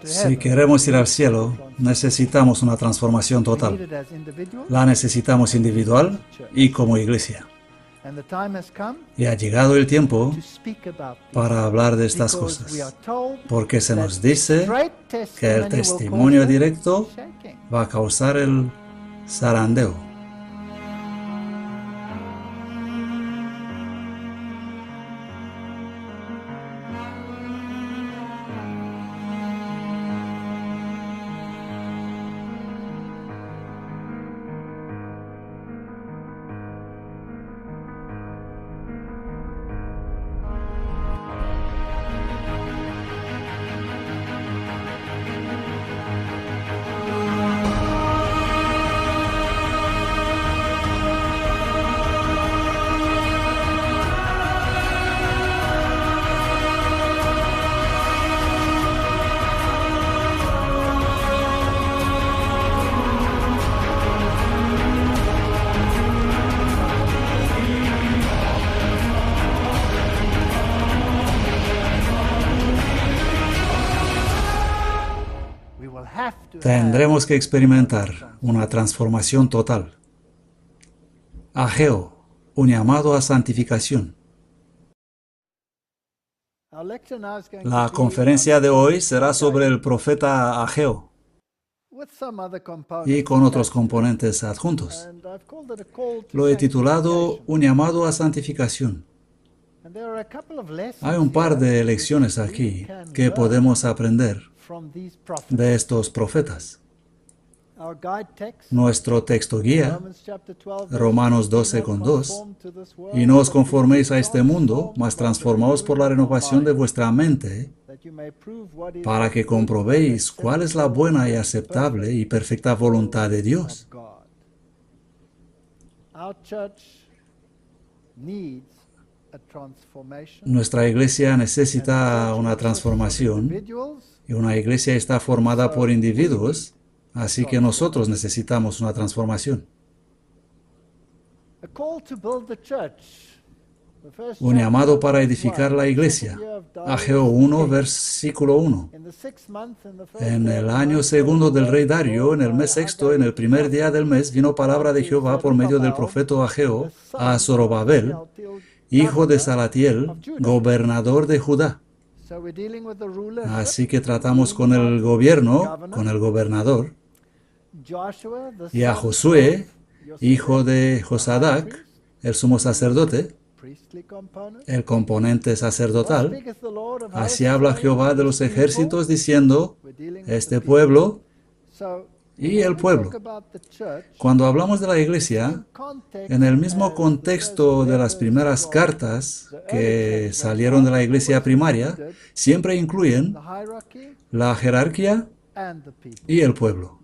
Si queremos ir al cielo, necesitamos una transformación total. La necesitamos individual y como iglesia. Y ha llegado el tiempo para hablar de estas cosas, porque se nos dice que el testimonio directo va a causar el zarandeo. Tendremos que experimentar una transformación total. Ageo, un llamado a santificación. La conferencia de hoy será sobre el profeta Ageo y con otros componentes adjuntos. Lo he titulado Un llamado a santificación. Hay un par de lecciones aquí que podemos aprender de estos profetas. Nuestro texto guía, Romanos 12:2, y no os conforméis a este mundo, mas transformaos por la renovación de vuestra mente, para que comprobéis cuál es la buena y aceptable y perfecta voluntad de Dios. Nuestra iglesia necesita una transformación, y una iglesia está formada por individuos, así que nosotros necesitamos una transformación. Un llamado para edificar la iglesia. Ageo 1, versículo 1. En el año segundo del rey Darío, en el mes sexto, en el primer día del mes, vino palabra de Jehová por medio del profeta Ageo a Zorobabel, hijo de Salatiel, gobernador de Judá. Así que tratamos con el gobierno, con el gobernador, y a Josué, hijo de Josadac, el sumo sacerdote, el componente sacerdotal. Así habla Jehová de los ejércitos diciendo, este pueblo y el pueblo. Cuando hablamos de la iglesia, en el mismo contexto de las primeras cartas que salieron de la iglesia primaria, siempre incluyen la jerarquía y el pueblo,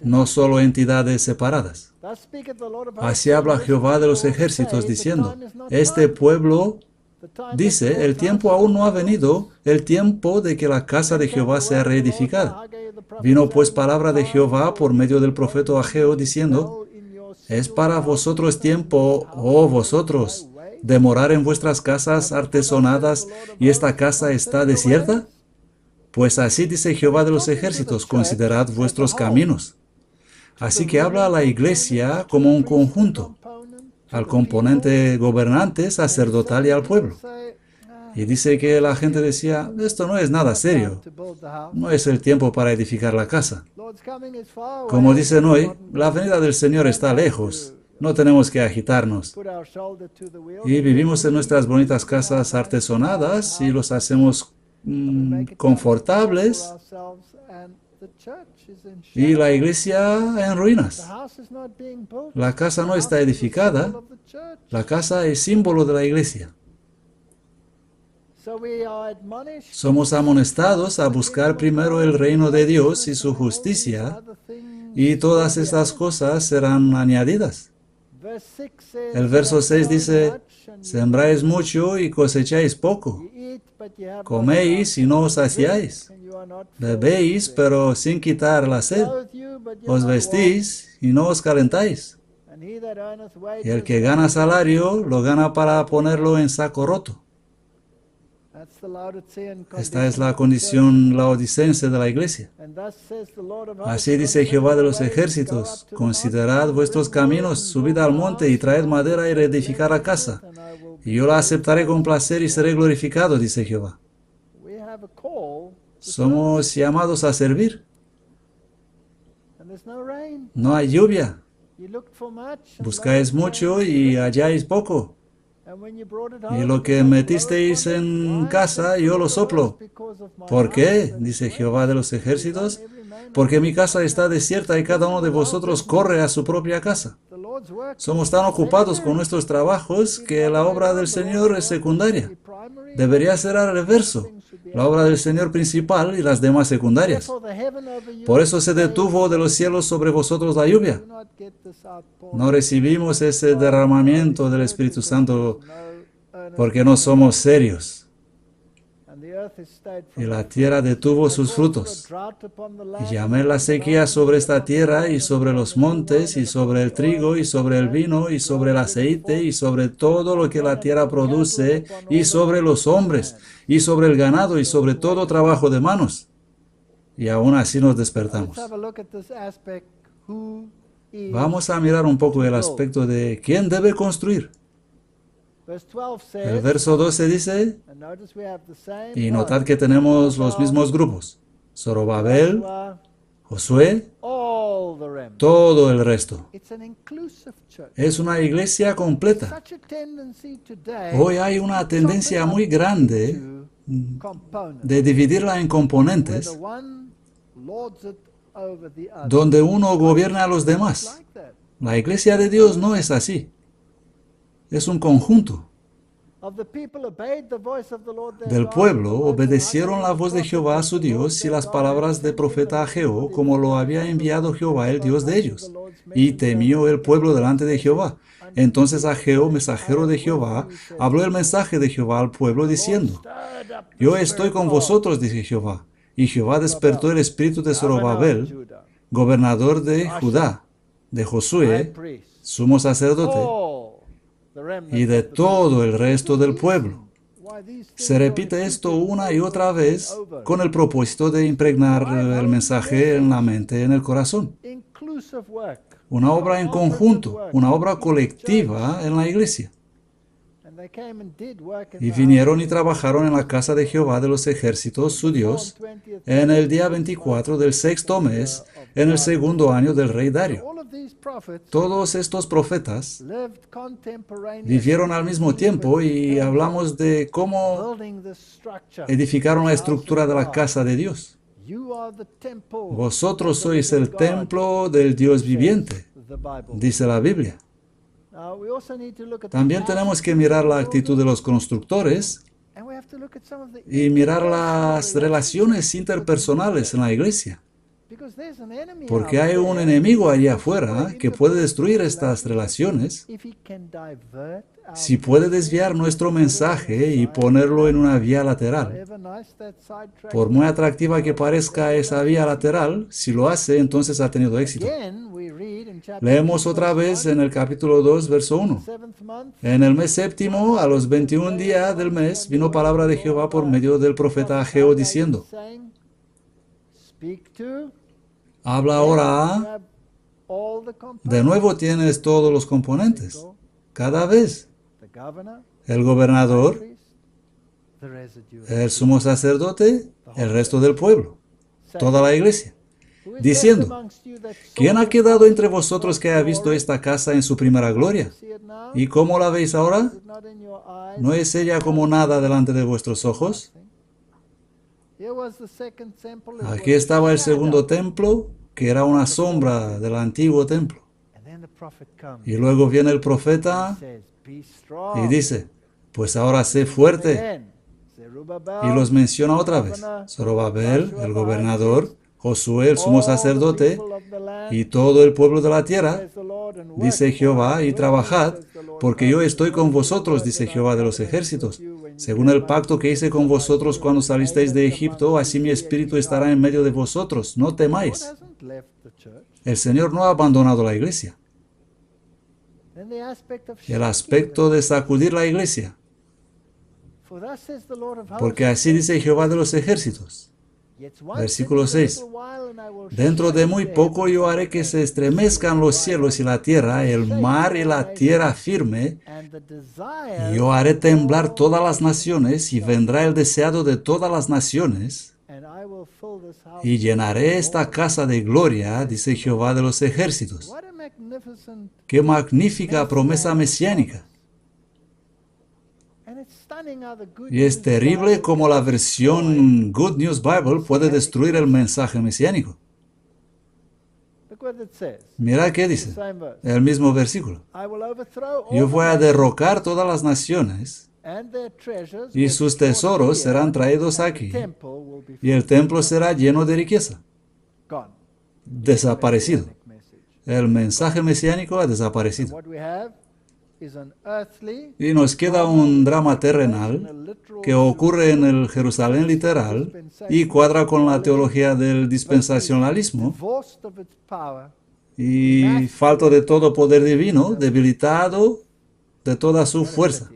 no solo entidades separadas. Así habla Jehová de los ejércitos diciendo, este pueblo dice, el tiempo aún no ha venido, el tiempo de que la casa de Jehová sea reedificada. Vino pues palabra de Jehová por medio del profeta Ageo diciendo, ¿es para vosotros tiempo, oh vosotros, de morar en vuestras casas artesonadas y esta casa está desierta? Pues así dice Jehová de los ejércitos, considerad vuestros caminos. Así que habla a la iglesia como un conjunto, al componente gobernante, sacerdotal y al pueblo. Y dice que la gente decía, esto no es nada serio, no es el tiempo para edificar la casa. Como dicen hoy, la venida del Señor está lejos, no tenemos que agitarnos. Y vivimos en nuestras bonitas casas artesonadas y los hacemos confortables, y la iglesia en ruinas. La casa no está edificada, la casa es símbolo de la iglesia. Somos amonestados a buscar primero el reino de Dios y su justicia, y todas estas cosas serán añadidas. El verso 6 dice, sembráis mucho y cosecháis poco. Coméis y no os saciáis. Bebéis, pero sin quitar la sed. Os vestís y no os calentáis. Y el que gana salario, lo gana para ponerlo en saco roto. Esta es la condición laodicense de la iglesia. Así dice Jehová de los ejércitos: considerad vuestros caminos, subid al monte y traed madera y reedificad la casa, y yo la aceptaré con placer y seré glorificado, dice Jehová. Somos llamados a servir. No hay lluvia. Buscáis mucho y halláis poco. Y lo que metisteis en casa, yo lo soplo. ¿Por qué? Dice Jehová de los ejércitos. Porque mi casa está desierta y cada uno de vosotros corre a su propia casa. Somos tan ocupados con nuestros trabajos que la obra del Señor es secundaria. Debería ser al reverso. La obra del Señor principal y las demás secundarias. Por eso se detuvo de los cielos sobre vosotros la lluvia. No recibimos ese derramamiento del Espíritu Santo porque no somos serios. Y la tierra detuvo sus frutos. Y llamé la sequía sobre esta tierra y sobre los montes y sobre el trigo y sobre el vino y sobre el aceite y sobre todo lo que la tierra produce y sobre los hombres y sobre el ganado y sobre todo trabajo de manos. Y aún así nos despertamos. Vamos a mirar un poco el aspecto de quién debe construir. El verso 12 dice, y notad que tenemos los mismos grupos: Zorobabel, Josué, todo el resto. Es una iglesia completa. Hoy hay una tendencia muy grande de dividirla en componentes, donde uno gobierna a los demás. La iglesia de Dios no es así. Es un conjunto. Del pueblo obedecieron la voz de Jehová su Dios y las palabras del profeta Ageo, como lo había enviado Jehová, el Dios de ellos. Y temió el pueblo delante de Jehová. Entonces Ageo, mensajero de Jehová, habló el mensaje de Jehová al pueblo, diciendo: yo estoy con vosotros, dice Jehová. Y Jehová despertó el espíritu de Zorobabel, gobernador de Judá, de Josué, sumo sacerdote, y de todo el resto del pueblo. Se repite esto una y otra vez con el propósito de impregnar el mensaje en la mente, en el corazón. Una obra en conjunto, una obra colectiva en la iglesia. Y vinieron y trabajaron en la casa de Jehová de los ejércitos, su Dios, en el día 24 del sexto mes, en el segundo año del rey Dario. Todos estos profetas vivieron al mismo tiempo y hablamos de cómo edificaron la estructura de la casa de Dios. Vosotros sois el templo del Dios viviente, dice la Biblia. También tenemos que mirar la actitud de los constructores y mirar las relaciones interpersonales en la iglesia. Porque hay un enemigo allá afuera que puede destruir estas relaciones si puede desviar nuestro mensaje y ponerlo en una vía lateral. Por muy atractiva que parezca esa vía lateral, si lo hace, entonces ha tenido éxito. Leemos otra vez en el capítulo 2, verso 1. En el mes séptimo, a los 21 días del mes, vino palabra de Jehová por medio del profeta Ageo, diciendo: habla ahora. De nuevo tienes todos los componentes. Cada vez. El gobernador, el sumo sacerdote, el resto del pueblo, toda la iglesia, diciendo: ¿quién ha quedado entre vosotros que haya visto esta casa en su primera gloria? ¿Y cómo la veis ahora? ¿No es ella como nada delante de vuestros ojos? Aquí estaba el segundo templo, que era una sombra del antiguo templo. Y luego viene el profeta y dice: pues ahora sé fuerte. Y los menciona otra vez: Zorobabel, el gobernador, Josué, el sumo sacerdote, y todo el pueblo de la tierra, dice Jehová, y trabajad, porque yo estoy con vosotros, dice Jehová de los ejércitos. Según el pacto que hice con vosotros cuando salisteis de Egipto, así mi espíritu estará en medio de vosotros. No temáis. El Señor no ha abandonado la iglesia. El aspecto de sacudir la iglesia. Porque así dice Jehová de los ejércitos. Versículo 6. Dentro de muy poco yo haré que se estremezcan los cielos y la tierra, el mar y la tierra firme. Yo haré temblar todas las naciones y vendrá el deseado de todas las naciones. Y llenaré esta casa de gloria, dice Jehová de los ejércitos. ¡Qué magnífica promesa mesiánica! Y es terrible como la versión Good News Bible puede destruir el mensaje mesiánico. Mira qué dice, el mismo versículo. Yo voy a derrocar todas las naciones y sus tesoros serán traídos aquí y el templo será lleno de riqueza. Desaparecido. El mensaje mesiánico ha desaparecido. Y nos queda un drama terrenal que ocurre en el Jerusalén literal y cuadra con la teología del dispensacionalismo y falto de todo poder divino, debilitado de toda su fuerza.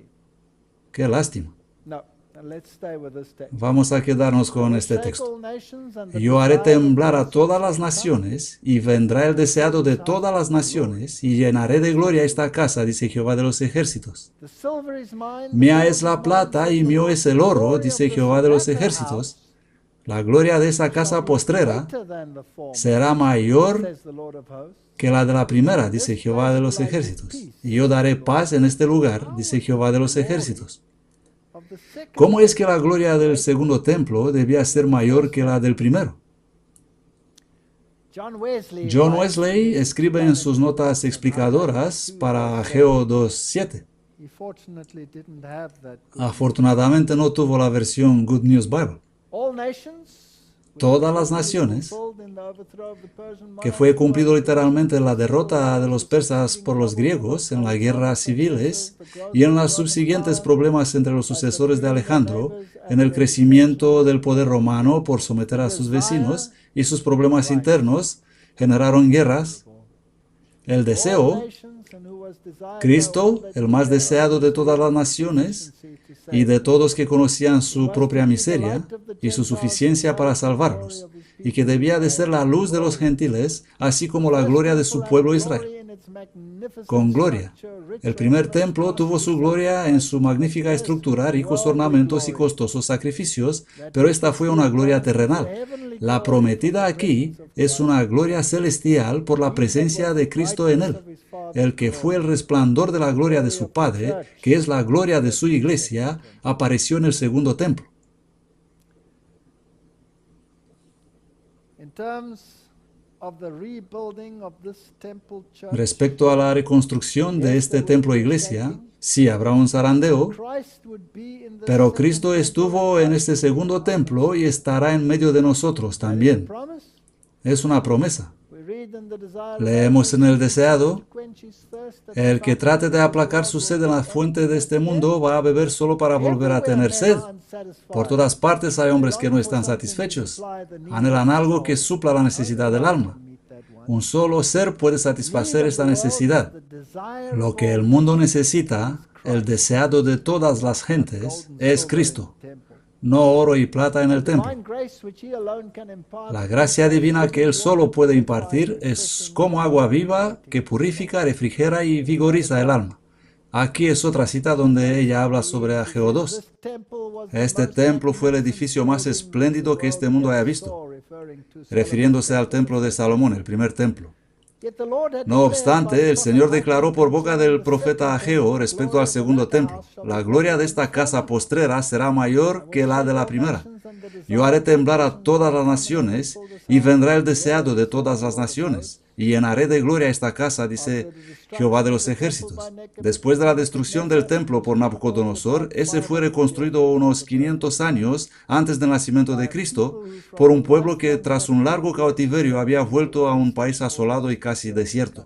¡Qué lástima! Vamos a quedarnos con este texto. Yo haré temblar a todas las naciones, y vendrá el deseado de todas las naciones, y llenaré de gloria esta casa, dice Jehová de los ejércitos. Mía es la plata y mío es el oro, dice Jehová de los ejércitos. La gloria de esa casa postrera será mayor que la de la primera, dice Jehová de los ejércitos. Y yo daré paz en este lugar, dice Jehová de los ejércitos. ¿Cómo es que la gloria del segundo templo debía ser mayor que la del primero? John Wesley escribe en sus notas explicadoras para Ageo 2:7. Afortunadamente no tuvo la versión Good News Bible. Todas las naciones, que fue cumplido literalmente en la derrota de los persas por los griegos en las guerras civiles y en los subsiguientes problemas entre los sucesores de Alejandro, en el crecimiento del poder romano por someter a sus vecinos y sus problemas internos, generaron guerras. El deseo, Cristo, el más deseado de todas las naciones y de todos que conocían su propia miseria y su suficiencia para salvarlos, y que debía de ser la luz de los gentiles, así como la gloria de su pueblo Israel. Con gloria. El primer templo tuvo su gloria en su magnífica estructura, ricos ornamentos y costosos sacrificios, pero esta fue una gloria terrenal. La prometida aquí es una gloria celestial por la presencia de Cristo en él, el que fue el resplandor de la gloria de su Padre, que es la gloria de su iglesia, apareció en el segundo templo. Respecto a la reconstrucción de este templo iglesia, sí habrá un zarandeo, pero Cristo estuvo en este segundo templo y estará en medio de nosotros también. Es una promesa. Leemos en el deseado, el que trate de aplacar su sed en la fuente de este mundo va a beber solo para volver a tener sed. Por todas partes hay hombres que no están satisfechos. Anhelan algo que supla la necesidad del alma. Un solo ser puede satisfacer esta necesidad. Lo que el mundo necesita, el deseado de todas las gentes, es Cristo. No oro y plata en el templo. La gracia divina que Él solo puede impartir es como agua viva que purifica, refrigera y vigoriza el alma. Aquí es otra cita donde ella habla sobre Ageo 2. Este templo fue el edificio más espléndido que este mundo haya visto, refiriéndose al templo de Salomón, el primer templo. No obstante, el Señor declaró por boca del profeta Ageo respecto al segundo templo: la gloria de esta casa postrera será mayor que la de la primera. Yo haré temblar a todas las naciones, y vendrá el deseado de todas las naciones, y llenaré de gloria esta casa, dice Jehová de los ejércitos. Después de la destrucción del templo por Nabucodonosor, ese fue reconstruido unos 500 años antes del nacimiento de Cristo, por un pueblo que tras un largo cautiverio había vuelto a un país asolado y casi desierto.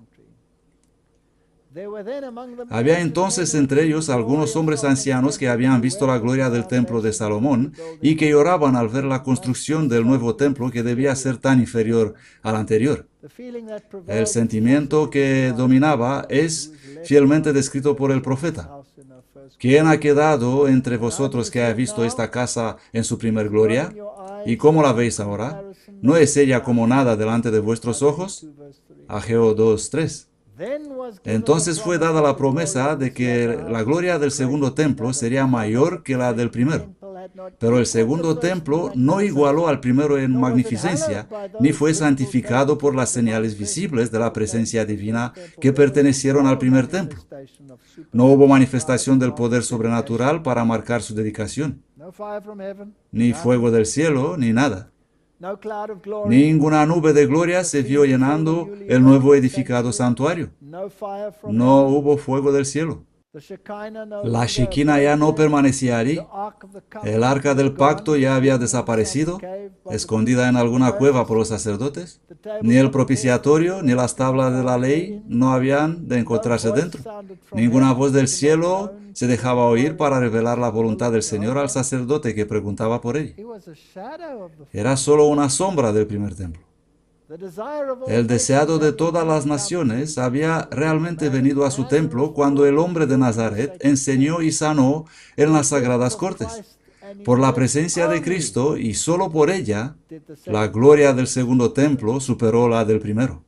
Había entonces entre ellos algunos hombres ancianos que habían visto la gloria del templo de Salomón y que lloraban al ver la construcción del nuevo templo que debía ser tan inferior al anterior. El sentimiento que dominaba es fielmente descrito por el profeta. ¿quién ha quedado entre vosotros que ha visto esta casa en su primer gloria? ¿Y cómo la veis ahora? ¿No es ella como nada delante de vuestros ojos? Ageo 2:3. Entonces fue dada la promesa de que la gloria del segundo templo sería mayor que la del primero. Pero el segundo templo no igualó al primero en magnificencia, ni fue santificado por las señales visibles de la presencia divina que pertenecieron al primer templo. No hubo manifestación del poder sobrenatural para marcar su dedicación, ni fuego del cielo, ni nada. Ninguna nube de gloria se vio llenando el nuevo edificado santuario. No hubo fuego del cielo. La Shekinah ya no permanecía allí. El arca del pacto ya había desaparecido, escondida en alguna cueva por los sacerdotes. Ni el propiciatorio ni las tablas de la ley no habían de encontrarse dentro. Ninguna voz del cielo se dejaba oír para revelar la voluntad del Señor al sacerdote que preguntaba por ella. Era solo una sombra del primer templo. El deseado de todas las naciones había realmente venido a su templo cuando el hombre de Nazaret enseñó y sanó en las sagradas cortes. Por la presencia de Cristo y solo por ella, la gloria del segundo templo superó la del primero.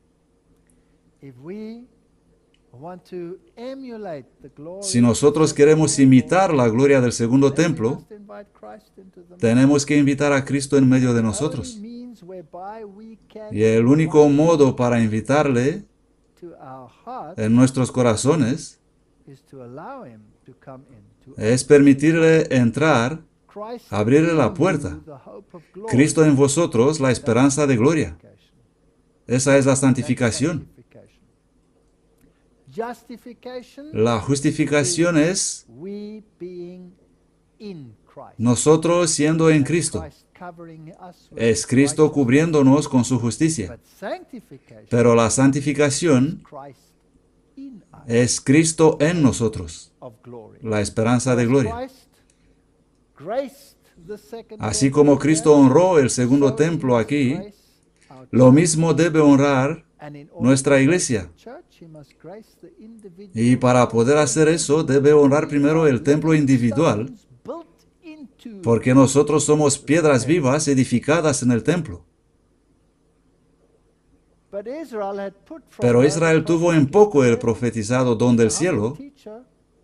Si nosotros queremos imitar la gloria del segundo templo, tenemos que invitar a Cristo en medio de nosotros. Y el único modo para invitarle en nuestros corazones es permitirle entrar, abrirle la puerta. Cristo en vosotros, la esperanza de gloria. Esa es la santificación. La justificación es nosotros siendo en Cristo. Es Cristo cubriéndonos con su justicia. Pero la santificación es Cristo en nosotros, la esperanza de gloria. Así como Cristo honró el segundo templo aquí, lo mismo debe honrar nuestra iglesia. Y para poder hacer eso, debe honrar primero el templo individual, porque nosotros somos piedras vivas edificadas en el templo. Pero Israel tuvo en poco el profetizado don del cielo,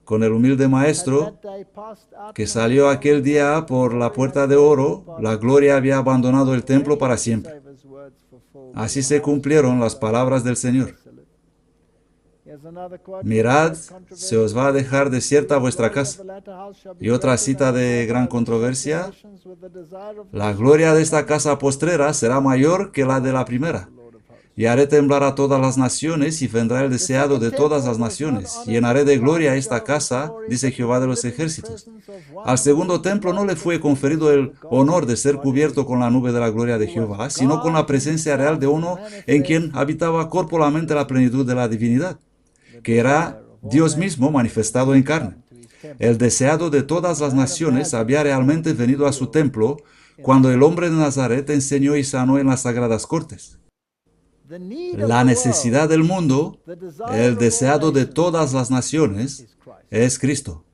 con el humilde maestro que salió aquel día por la puerta de oro. La gloria había abandonado el templo para siempre. Así se cumplieron las palabras del Señor. Mirad, se os va a dejar desierta vuestra casa. Y otra cita de gran controversia: la gloria de esta casa postrera será mayor que la de la primera. Y haré temblar a todas las naciones, y vendrá el deseado de todas las naciones. Y llenaré de gloria esta casa, dice Jehová de los ejércitos. Al segundo templo no le fue conferido el honor de ser cubierto con la nube de la gloria de Jehová, sino con la presencia real de uno en quien habitaba corporalmente la plenitud de la divinidad, que era Dios mismo manifestado en carne. El deseado de todas las naciones había realmente venido a su templo cuando el hombre de Nazaret enseñó y sanó en las sagradas cortes. La necesidad del mundo, el deseado de todas las naciones, es Cristo.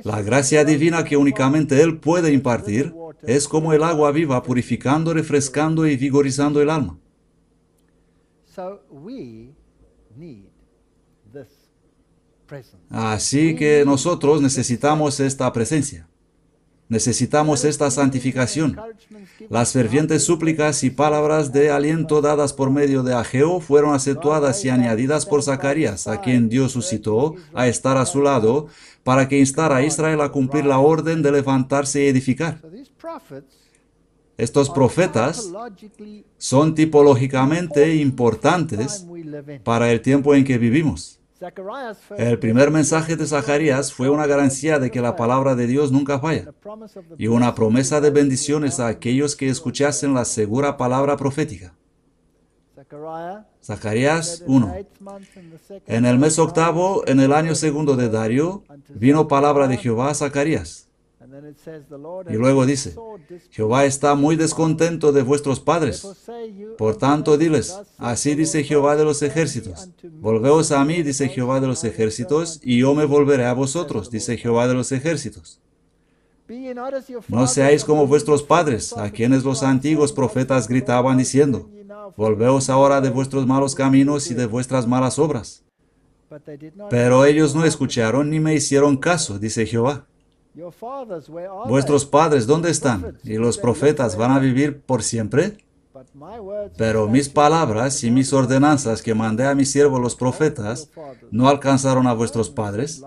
La gracia divina que únicamente Él puede impartir es como el agua viva, purificando, refrescando y vigorizando el alma. Así que nosotros necesitamos esta presencia. Necesitamos esta santificación. Las fervientes súplicas y palabras de aliento dadas por medio de Ageo fueron acentuadas y añadidas por Zacarías, a quien Dios suscitó a estar a su lado, para que instara a Israel a cumplir la orden de levantarse y edificar. Estos profetas son tipológicamente importantes para el tiempo en que vivimos. El primer mensaje de Zacarías fue una garantía de que la palabra de Dios nunca falla, y una promesa de bendiciones a aquellos que escuchasen la segura palabra profética. Zacarías 1. En el mes octavo, en el año segundo de Darío, vino palabra de Jehová a Zacarías. Y luego dice, Jehová está muy descontento de vuestros padres. Por tanto, diles, así dice Jehová de los ejércitos. Volveos a mí, dice Jehová de los ejércitos, y yo me volveré a vosotros, dice Jehová de los ejércitos. No seáis como vuestros padres, a quienes los antiguos profetas gritaban diciendo, volveos ahora de vuestros malos caminos y de vuestras malas obras. Pero ellos no escucharon ni me hicieron caso, dice Jehová. Vuestros padres, ¿dónde están? ¿Y los profetas van a vivir por siempre? Pero mis palabras y mis ordenanzas que mandé a mis siervos los profetas no alcanzaron a vuestros padres.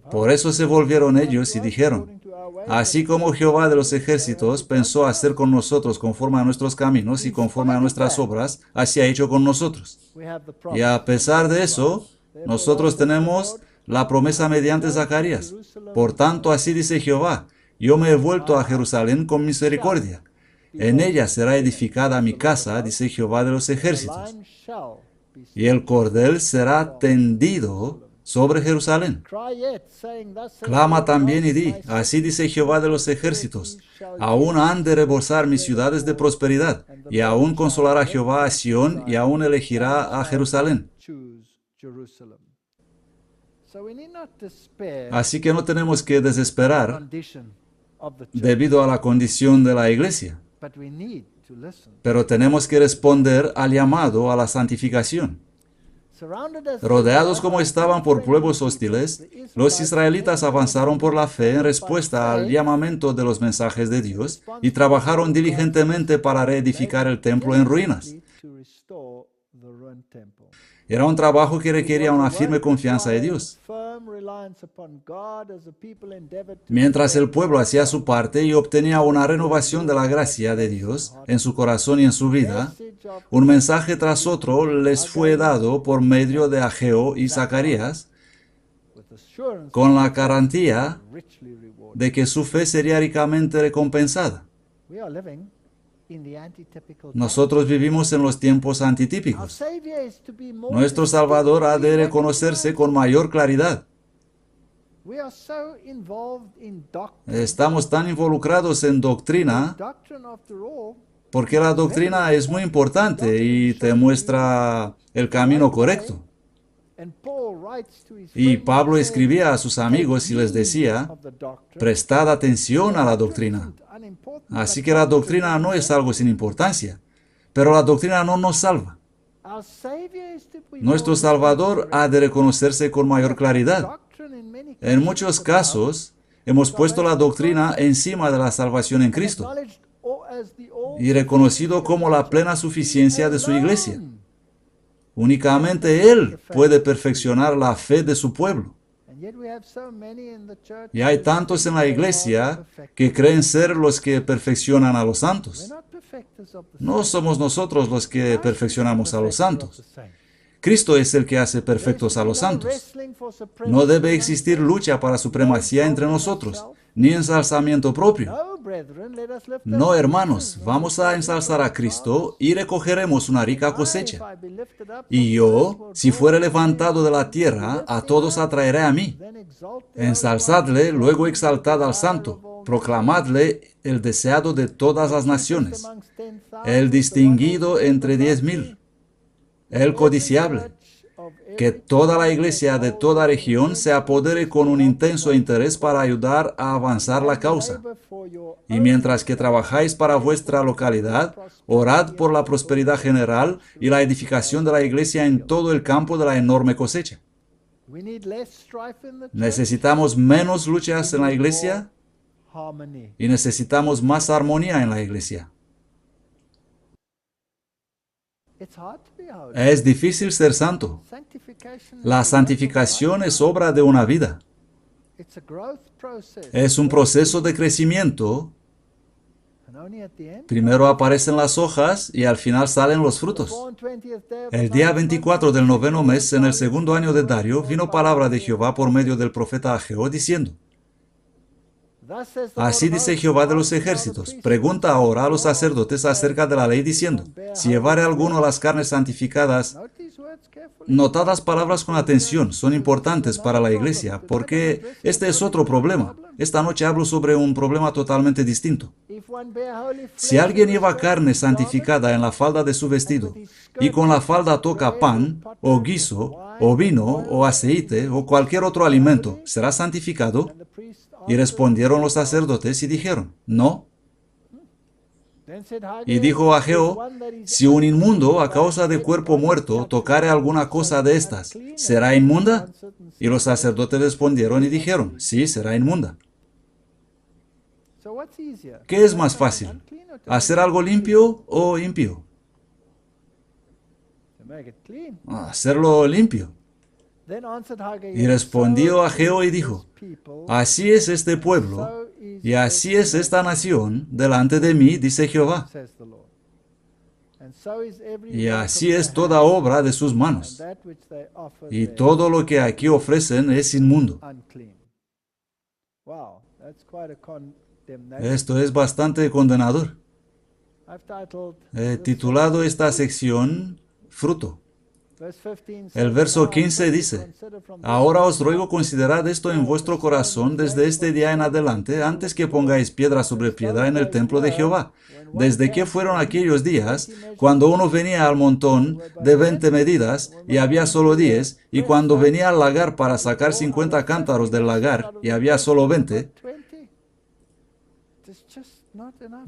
Por eso se volvieron ellos y dijeron, así como Jehová de los ejércitos pensó hacer con nosotros conforme a nuestros caminos y conforme a nuestras obras, así ha hecho con nosotros. Y a pesar de eso, nosotros tenemos la promesa mediante Zacarías. Por tanto, así dice Jehová, yo me he vuelto a Jerusalén con misericordia. En ella será edificada mi casa, dice Jehová de los ejércitos. Y el cordel será tendido sobre Jerusalén. Clama también y di, así dice Jehová de los ejércitos, aún han de rebosar mis ciudades de prosperidad, y aún consolará Jehová a Sión, y aún elegirá a Jerusalén. Así que no tenemos que desesperar debido a la condición de la iglesia, pero tenemos que responder al llamado a la santificación. Rodeados como estaban por pueblos hostiles, los israelitas avanzaron por la fe en respuesta al llamamiento de los mensajes de Dios y trabajaron diligentemente para reedificar el templo en ruinas. Era un trabajo que requería una firme confianza en Dios. Mientras el pueblo hacía su parte y obtenía una renovación de la gracia de Dios en su corazón y en su vida, un mensaje tras otro les fue dado por medio de Ageo y Zacarías, con la garantía de que su fe sería ricamente recompensada. Nosotros vivimos en los tiempos antitípicos. Nuestro Salvador ha de reconocerse con mayor claridad. Estamos tan involucrados en doctrina porque la doctrina es muy importante y te muestra el camino correcto. Y Pablo escribía a sus amigos y les decía, prestad atención a la doctrina. Así que la doctrina no es algo sin importancia, pero la doctrina no nos salva. Nuestro Salvador ha de reconocerse con mayor claridad. En muchos casos, hemos puesto la doctrina encima de la salvación en Cristo y reconocido como la plena suficiencia de su iglesia. Únicamente Él puede perfeccionar la fe de su pueblo. Y hay tantos en la iglesia que creen ser los que perfeccionan a los santos. No somos nosotros los que perfeccionamos a los santos. Cristo es el que hace perfectos a los santos. No debe existir lucha para supremacía entre nosotros, ni ensalzamiento propio. No, hermanos, vamos a ensalzar a Cristo y recogeremos una rica cosecha. Y yo, si fuere levantado de la tierra, a todos atraeré a mí. Ensalzadle, luego exaltad al Santo. Proclamadle el deseado de todas las naciones, el distinguido entre 10,000, el codiciable. Que toda la iglesia de toda región se apodere con un intenso interés para ayudar a avanzar la causa. Y mientras que trabajáis para vuestra localidad, orad por la prosperidad general y la edificación de la iglesia en todo el campo de la enorme cosecha. Necesitamos menos luchas en la iglesia y necesitamos más armonía en la iglesia. Es difícil ser santo. La santificación es obra de una vida. Es un proceso de crecimiento. Primero aparecen las hojas y al final salen los frutos. El día 24 del 9º mes, en el 2º año de Dario, vino palabra de Jehová por medio del profeta Ageo, diciendo, así dice Jehová de los ejércitos, pregunta ahora a los sacerdotes acerca de la ley, diciendo, si llevare alguno las carnes santificadas Notad las palabras con atención, son importantes para la iglesia, porque este es otro problema. Esta noche hablo sobre un problema totalmente distinto. Si alguien lleva carne santificada en la falda de su vestido, y con la falda toca pan, o guiso, o vino, o aceite, o cualquier otro alimento, ¿será santificado? Y respondieron los sacerdotes y dijeron, no. Y dijo Ageo, si un inmundo a causa de cuerpo muerto tocare alguna cosa de estas, ¿será inmunda? Y los sacerdotes respondieron y dijeron, sí, será inmunda. ¿Qué es más fácil? ¿Hacer algo limpio o impío? Hacerlo limpio. Y respondió Ageo y dijo, así es este pueblo, y así es esta nación delante de mí, dice Jehová. Y así es toda obra de sus manos. Y todo lo que aquí ofrecen es inmundo. Esto es bastante condenador. He titulado esta sección Fruto. El verso 15 dice, ahora os ruego considerad esto en vuestro corazón desde este día en adelante, antes que pongáis piedra sobre piedra en el templo de Jehová. Desde que fueron aquellos días, cuando uno venía al montón de 20 medidas y había solo 10, y cuando venía al lagar para sacar 50 cántaros del lagar y había solo 20,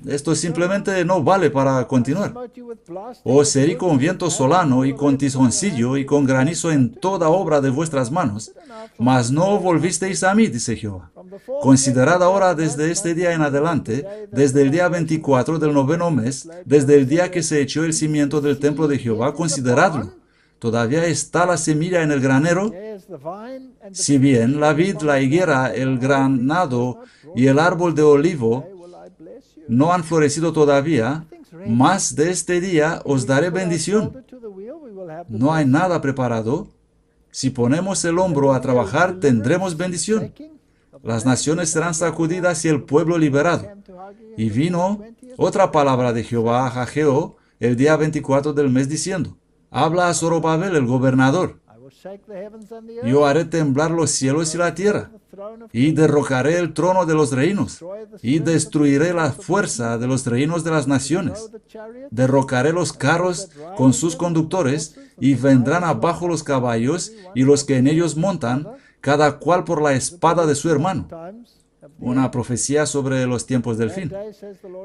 esto simplemente no vale para continuar. Os herí con viento solano y con tizoncillo y con granizo en toda obra de vuestras manos, mas no volvisteis a mí, dice Jehová. Considerad ahora desde este día en adelante, desde el día 24 del 9º mes, desde el día que se echó el cimiento del templo de Jehová, consideradlo. ¿Todavía está la semilla en el granero? Si bien la vid, la higuera, el granado y el árbol de olivo no han florecido todavía, más de este día os daré bendición. No hay nada preparado. Si ponemos el hombro a trabajar, tendremos bendición. Las naciones serán sacudidas y el pueblo liberado. Y vino otra palabra de Jehová a Ageo el día 24 del mes diciendo, habla a Zorobabel el gobernador. Yo haré temblar los cielos y la tierra, y derrocaré el trono de los reinos, y destruiré la fuerza de los reinos de las naciones. Derrocaré los carros con sus conductores, y vendrán abajo los caballos y los que en ellos montan, cada cual por la espada de su hermano. Una profecía sobre los tiempos del fin.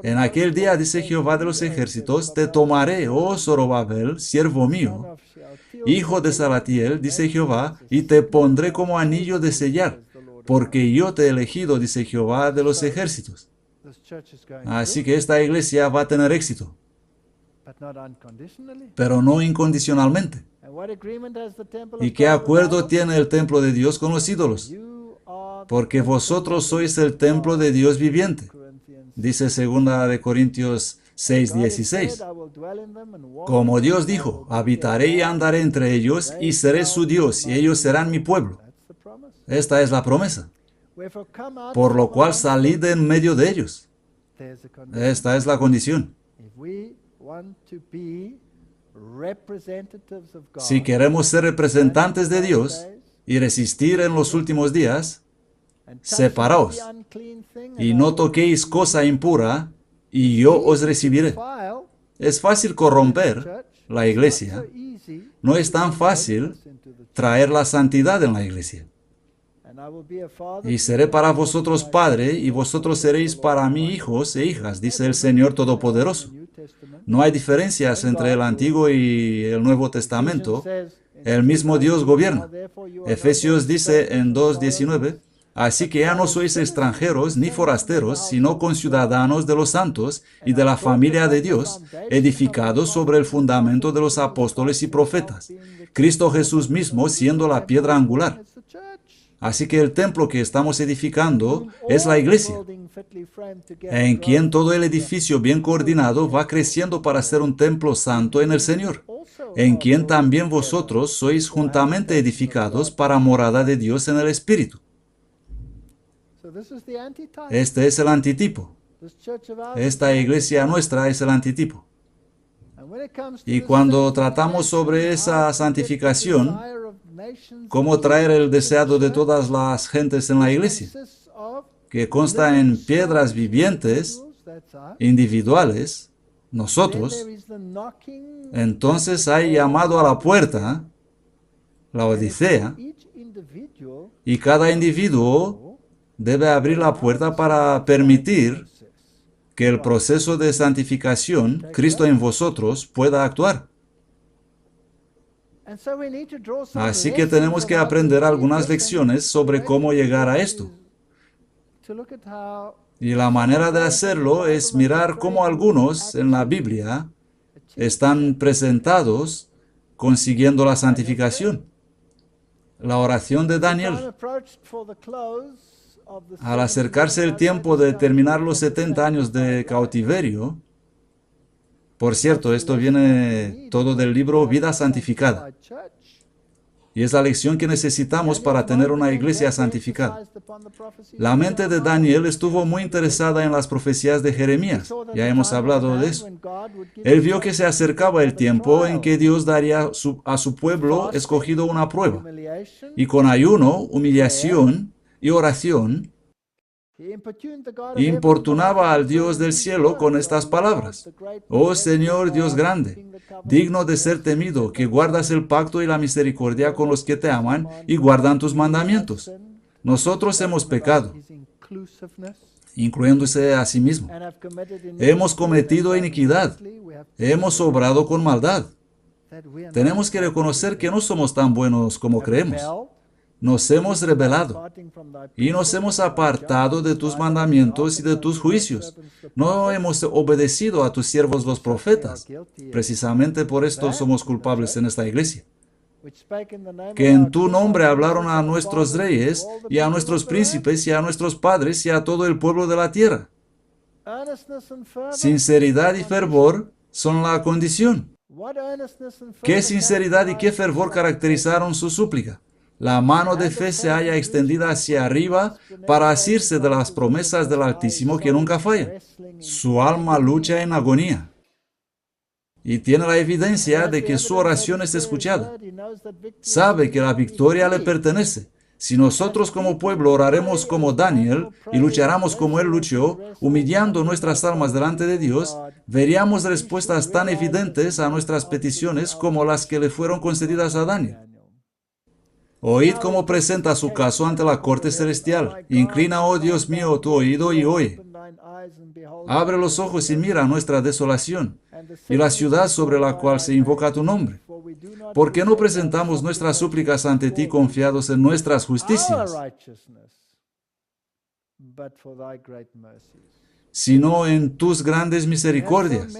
En aquel día, dice Jehová de los ejércitos, te tomaré, oh Zorobabel, siervo mío, hijo de Salatiel, dice Jehová, y te pondré como anillo de sellar, porque yo te he elegido, dice Jehová de los ejércitos. Así que esta iglesia va a tener éxito, pero no incondicionalmente. ¿Y qué acuerdo tiene el templo de Dios con los ídolos? Porque vosotros sois el templo de Dios viviente, dice 2 Corintios 6:16. Como Dios dijo, habitaré y andaré entre ellos, y seré su Dios, y ellos serán mi pueblo. Esta es la promesa. Por lo cual salid de en medio de ellos. Esta es la condición. Si queremos ser representantes de Dios y resistir en los últimos días, separaos, y no toquéis cosa impura, y yo os recibiré. Es fácil corromper la iglesia. No es tan fácil traer la santidad en la iglesia. Y seré para vosotros padre, y vosotros seréis para mí hijos e hijas, dice el Señor Todopoderoso. No hay diferencias entre el Antiguo y el Nuevo Testamento. El mismo Dios gobierna. Efesios dice en 2:19, así que ya no sois extranjeros ni forasteros, sino conciudadanos de los santos y de la familia de Dios, edificados sobre el fundamento de los apóstoles y profetas, Cristo Jesús mismo siendo la piedra angular. Así que el templo que estamos edificando es la iglesia, en quien todo el edificio bien coordinado va creciendo para ser un templo santo en el Señor, en quien también vosotros sois juntamente edificados para morada de Dios en el Espíritu. Este es el antitipo. Esta iglesia nuestra es el antitipo. Y cuando tratamos sobre esa santificación, ¿cómo traer el deseado de todas las gentes en la iglesia? Que consta en piedras vivientes, individuales, nosotros. Entonces hay llamado a la puerta, la Odisea, y cada individuo debe abrir la puerta para permitir que el proceso de santificación, Cristo en vosotros, pueda actuar. Así que tenemos que aprender algunas lecciones sobre cómo llegar a esto. Y la manera de hacerlo es mirar cómo algunos en la Biblia están presentados consiguiendo la santificación. La oración de Daniel. Al acercarse el tiempo de terminar los 70 años de cautiverio, por cierto, esto viene todo del libro Vida Santificada. Y es la lección que necesitamos para tener una iglesia santificada. La mente de Daniel estuvo muy interesada en las profecías de Jeremías. Ya hemos hablado de eso. Él vio que se acercaba el tiempo en que Dios daría a su pueblo escogido una prueba. Y con ayuno, humillación y oración, importunaba al Dios del cielo con estas palabras: Oh Señor Dios grande, digno de ser temido, que guardas el pacto y la misericordia con los que te aman y guardan tus mandamientos. Nosotros hemos pecado, incluyéndose a sí mismo. Hemos cometido iniquidad. Hemos obrado con maldad. Tenemos que reconocer que no somos tan buenos como creemos. Nos hemos rebelado y nos hemos apartado de tus mandamientos y de tus juicios. No hemos obedecido a tus siervos los profetas. Precisamente por esto somos culpables en esta iglesia. Que en tu nombre hablaron a nuestros reyes y a nuestros príncipes y a nuestros padres y a todo el pueblo de la tierra. Sinceridad y fervor son la condición. ¿Qué sinceridad y qué fervor caracterizaron su súplica? La mano de fe se halla extendida hacia arriba para asirse de las promesas del Altísimo que nunca fallan. Su alma lucha en agonía y tiene la evidencia de que su oración es escuchada. Sabe que la victoria le pertenece. Si nosotros como pueblo oraremos como Daniel y lucharemos como él luchó, humillando nuestras almas delante de Dios, veríamos respuestas tan evidentes a nuestras peticiones como las que le fueron concedidas a Daniel. Oíd cómo presenta su caso ante la corte celestial. Inclina, oh Dios mío, tu oído y oye. Abre los ojos y mira nuestra desolación y la ciudad sobre la cual se invoca tu nombre. ¿Por qué no presentamos nuestras súplicas ante ti confiados en nuestras justicias, sino en tus grandes misericordias?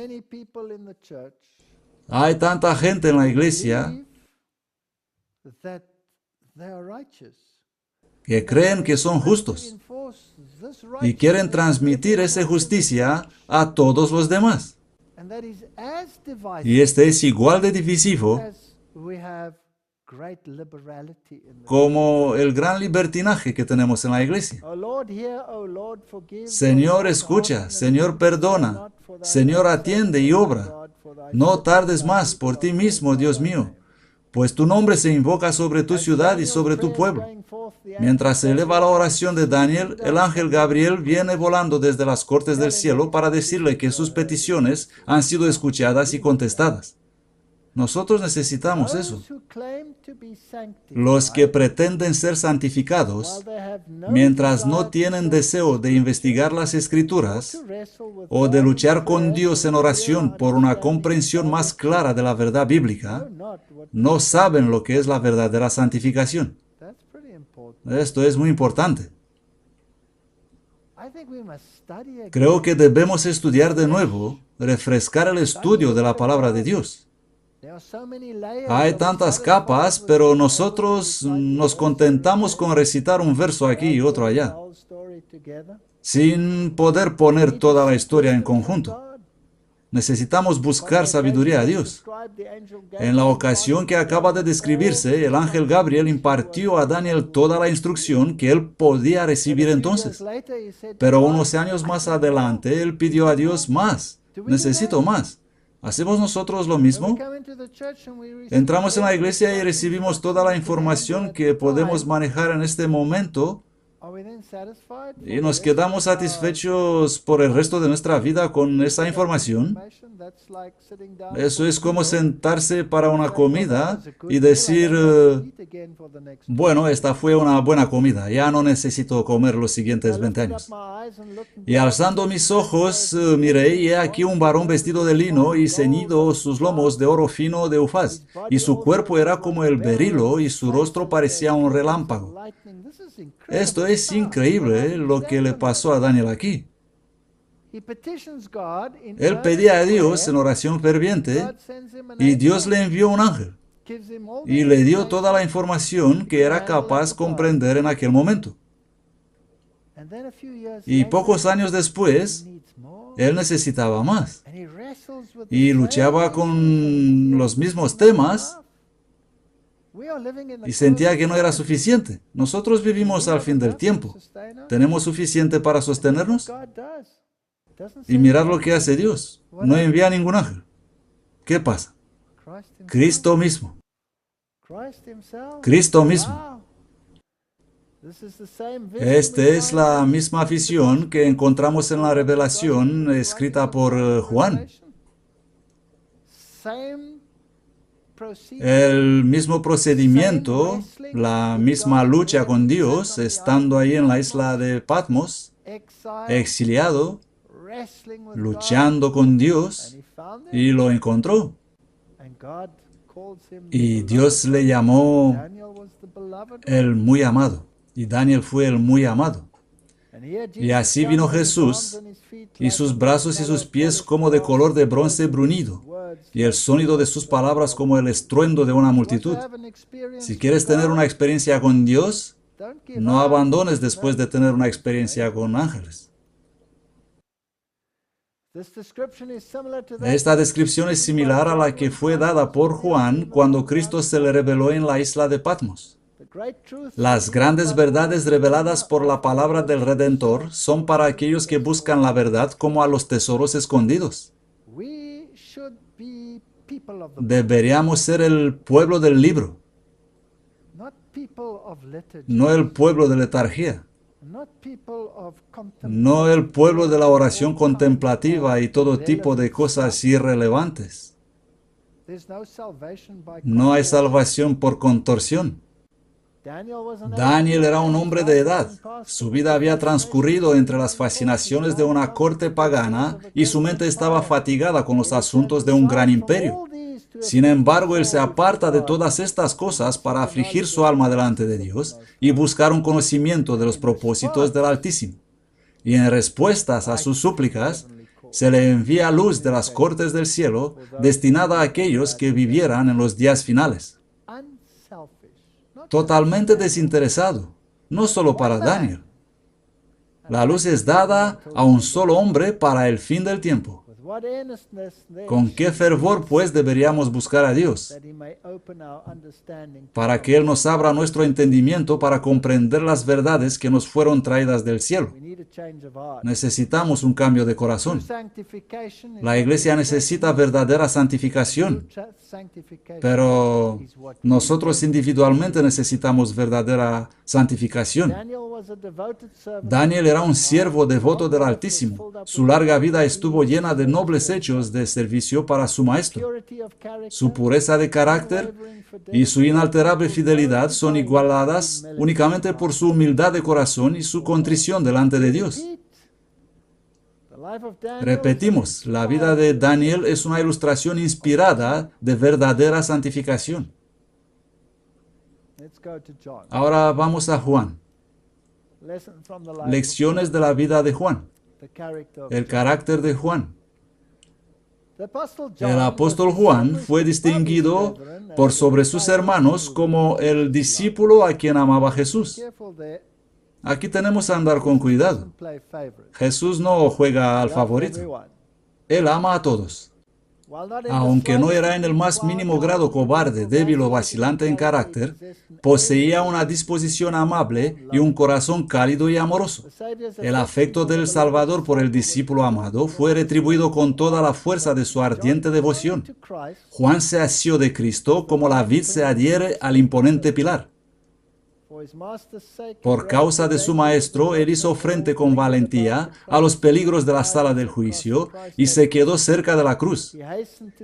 Hay tanta gente en la iglesia que creen que son justos y quieren transmitir esa justicia a todos los demás. Y este es igual de divisivo como el gran libertinaje que tenemos en la iglesia. Señor, escucha. Señor, perdona. Señor, atiende y obra. No tardes más por ti mismo, Dios mío, pues tu nombre se invoca sobre tu ciudad y sobre tu pueblo. Mientras se eleva la oración de Daniel, el ángel Gabriel viene volando desde las cortes del cielo para decirle que sus peticiones han sido escuchadas y contestadas. Nosotros necesitamos eso. Los que pretenden ser santificados, mientras no tienen deseo de investigar las Escrituras o de luchar con Dios en oración por una comprensión más clara de la verdad bíblica, no saben lo que es la verdadera santificación. Esto es muy importante. Creo que debemos estudiar de nuevo, refrescar el estudio de la palabra de Dios. Hay tantas capas, pero nosotros nos contentamos con recitar un verso aquí y otro allá, sin poder poner toda la historia en conjunto. Necesitamos buscar sabiduría a Dios. En la ocasión que acaba de describirse, el ángel Gabriel impartió a Daniel toda la instrucción que él podía recibir entonces. Pero unos años más adelante, él pidió a Dios más. Necesito más. ¿Hacemos nosotros lo mismo? Entramos en la iglesia y recibimos toda la información que podemos manejar en este momento y nos quedamos satisfechos por el resto de nuestra vida con esa información. Eso es como sentarse para una comida y decir, bueno, esta fue una buena comida, ya no necesito comer los siguientes 20 años. Y alzando mis ojos, miré, y he aquí un varón vestido de lino y ceñido sus lomos de oro fino de Ufaz, y su cuerpo era como el berilo, y su rostro parecía un relámpago. Esto es increíble, lo que le pasó a Daniel aquí. Él pedía a Dios en oración ferviente, y Dios le envió un ángel, y le dio toda la información que era capaz de comprender en aquel momento. Y pocos años después, él necesitaba más, y luchaba con los mismos temas, y sentía que no era suficiente. Nosotros vivimos al fin del tiempo. ¿Tenemos suficiente para sostenernos? Y mirad lo que hace Dios. No envía a ningún ángel. ¿Qué pasa? Cristo mismo. Cristo mismo. Esta es la misma visión que encontramos en la revelación escrita por Juan. El mismo procedimiento, la misma lucha con Dios, estando ahí en la isla de Patmos, exiliado, luchando con Dios, y lo encontró. Y Dios le llamó el muy amado, y Daniel fue el muy amado. Y así vino Jesús, y sus brazos y sus pies como de color de bronce bruñido, y el sonido de sus palabras como el estruendo de una multitud. Si quieres tener una experiencia con Dios, no abandones después de tener una experiencia con ángeles. Esta descripción es similar a la que fue dada por Juan cuando Cristo se le reveló en la isla de Patmos. Las grandes verdades reveladas por la palabra del Redentor son para aquellos que buscan la verdad como a los tesoros escondidos. Deberíamos ser el pueblo del libro, no el pueblo de letargía, no el pueblo de la oración contemplativa y todo tipo de cosas irrelevantes. No hay salvación por contorsión. Daniel era un hombre de edad. Su vida había transcurrido entre las fascinaciones de una corte pagana y su mente estaba fatigada con los asuntos de un gran imperio. Sin embargo, él se aparta de todas estas cosas para afligir su alma delante de Dios y buscar un conocimiento de los propósitos del Altísimo. Y en respuestas a sus súplicas, se le envía luz de las cortes del cielo destinada a aquellos que vivieran en los días finales. Totalmente desinteresado, no solo para Daniel. La luz es dada a un solo hombre para el fin del tiempo. ¿Con qué fervor, pues, deberíamos buscar a Dios? Para que Él nos abra nuestro entendimiento para comprender las verdades que nos fueron traídas del cielo. Necesitamos un cambio de corazón. La iglesia necesita verdadera santificación, pero nosotros individualmente necesitamos verdadera santificación. Daniel era un siervo devoto del Altísimo. Su larga vida estuvo llena de nobles hechos de servicio para su maestro. Su pureza de carácter y su inalterable fidelidad son igualadas únicamente por su humildad de corazón y su contrición delante de Dios. Repetimos, la vida de Daniel es una ilustración inspirada de verdadera santificación. Ahora vamos a Juan. Lecciones de la vida de Juan. El carácter de Juan. El apóstol Juan fue distinguido por sobre sus hermanos como el discípulo a quien amaba Jesús. Aquí tenemos que andar con cuidado. Jesús no juega al favorito. Él ama a todos. Aunque no era en el más mínimo grado cobarde, débil o vacilante en carácter, poseía una disposición amable y un corazón cálido y amoroso. El afecto del Salvador por el discípulo amado fue retribuido con toda la fuerza de su ardiente devoción. Juan se asió de Cristo como la vid se adhiere al imponente pilar. Por causa de su maestro, él hizo frente con valentía a los peligros de la sala del juicio y se quedó cerca de la cruz.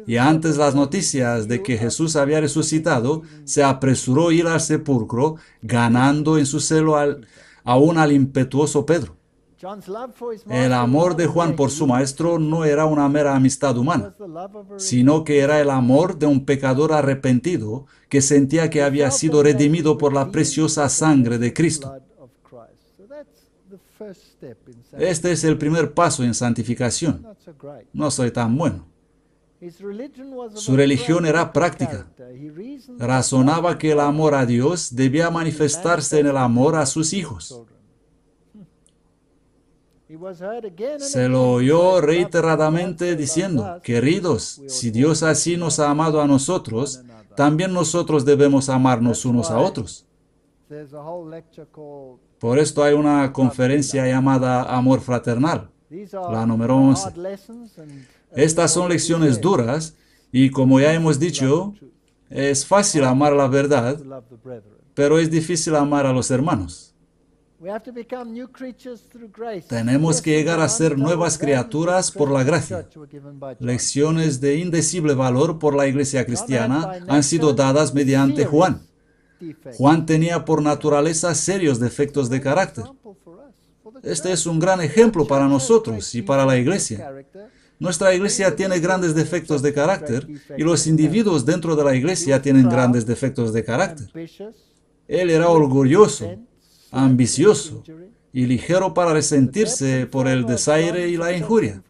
Y antes las noticias de que Jesús había resucitado, se apresuró a ir al sepulcro, ganando en su celo aún al impetuoso Pedro. El amor de Juan por su maestro no era una mera amistad humana, sino que era el amor de un pecador arrepentido que sentía que había sido redimido por la preciosa sangre de Cristo. Este es el primer paso en santificación. No soy tan bueno. Su religión era práctica. Razonaba que el amor a Dios debía manifestarse en el amor a sus hijos. Se lo oyó reiteradamente diciendo: queridos, si Dios así nos ha amado a nosotros, también nosotros debemos amarnos unos a otros. Por esto hay una conferencia llamada Amor Fraternal, la número 11. Estas son lecciones duras y, como ya hemos dicho, es fácil amar la verdad, pero es difícil amar a los hermanos. Tenemos que llegar a ser nuevas criaturas por la gracia. Lecciones de indecible valor por la Iglesia cristiana han sido dadas mediante Juan. Juan tenía por naturaleza serios defectos de carácter. Este es un gran ejemplo para nosotros y para la Iglesia. Nuestra Iglesia tiene grandes defectos de carácter y los individuos dentro de la Iglesia tienen grandes defectos de carácter. Él era orgulloso, ambicioso y ligero para resentirse por el desaire y la injuria.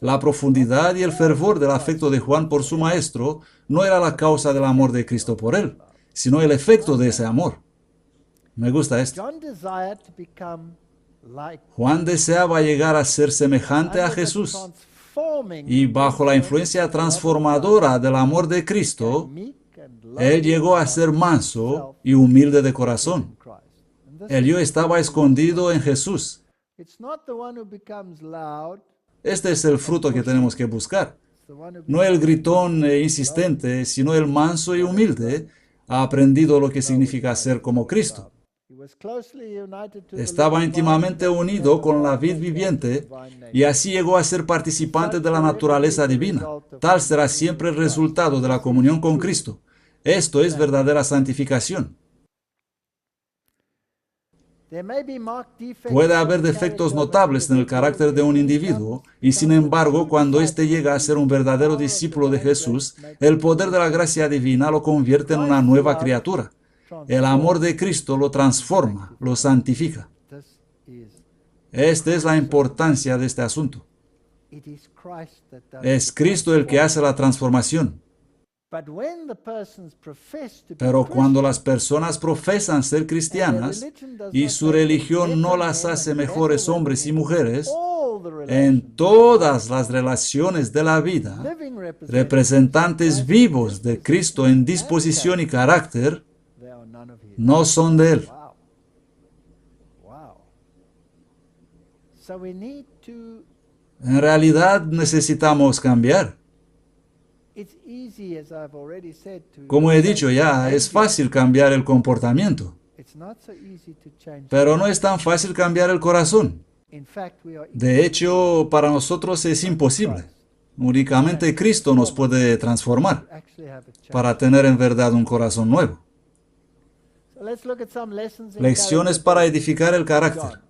La profundidad y el fervor del afecto de Juan por su maestro no era la causa del amor de Cristo por él, sino el efecto de ese amor. Me gusta esto. Juan deseaba llegar a ser semejante a Jesús, y bajo la influencia transformadora del amor de Cristo, él llegó a ser manso y humilde de corazón. El yo estaba escondido en Jesús. Este es el fruto que tenemos que buscar. No el gritón e insistente, sino el manso y humilde ha aprendido lo que significa ser como Cristo. Estaba íntimamente unido con la vid viviente y así llegó a ser participante de la naturaleza divina. Tal será siempre el resultado de la comunión con Cristo. Esto es verdadera santificación. Puede haber defectos notables en el carácter de un individuo, y sin embargo, cuando éste llega a ser un verdadero discípulo de Jesús, el poder de la gracia divina lo convierte en una nueva criatura. El amor de Cristo lo transforma, lo santifica. Esta es la importancia de este asunto. Es Cristo el que hace la transformación. Pero cuando las personas profesan ser cristianas y su religión no las hace mejores hombres y mujeres, en todas las relaciones de la vida, representantes vivos de Cristo en disposición y carácter, no son de Él. En realidad necesitamos cambiar. Como he dicho ya, es fácil cambiar el comportamiento, pero no es tan fácil cambiar el corazón. De hecho, para nosotros es imposible. Únicamente Cristo nos puede transformar para tener en verdad un corazón nuevo. Lecciones para edificar el carácter.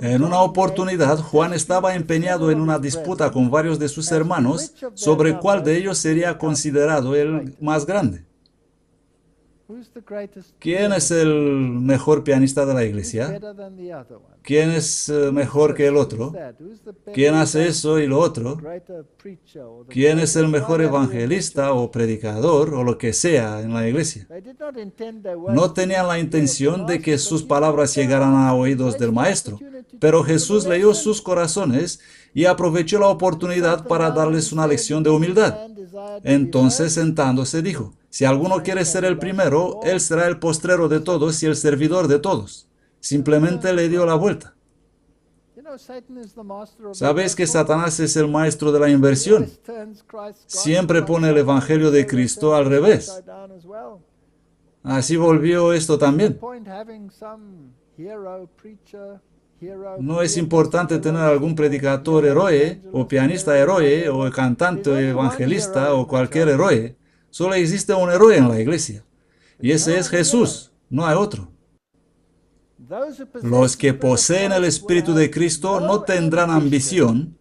En una oportunidad, Juan estaba empeñado en una disputa con varios de sus hermanos sobre cuál de ellos sería considerado el más grande. ¿Quién es el mejor pianista de la iglesia? ¿Quién es mejor que el otro? ¿Quién hace eso y lo otro? ¿Quién es el mejor evangelista o predicador o lo que sea en la iglesia? No tenían la intención de que sus palabras llegaran a oídos del maestro, pero Jesús leyó sus corazones y aprovechó la oportunidad para darles una lección de humildad. Entonces, sentándose, dijo: si alguno quiere ser el primero, él será el postrero de todos y el servidor de todos. Simplemente le dio la vuelta. ¿Sabéis que Satanás es el maestro de la inversión? Siempre pone el Evangelio de Cristo al revés. Así volvió esto también. No es importante tener algún predicador héroe, o pianista héroe, o cantante evangelista, o cualquier héroe. Solo existe un héroe en la iglesia. Y ese es Jesús. No hay otro. Los que poseen el Espíritu de Cristo no tendrán ambición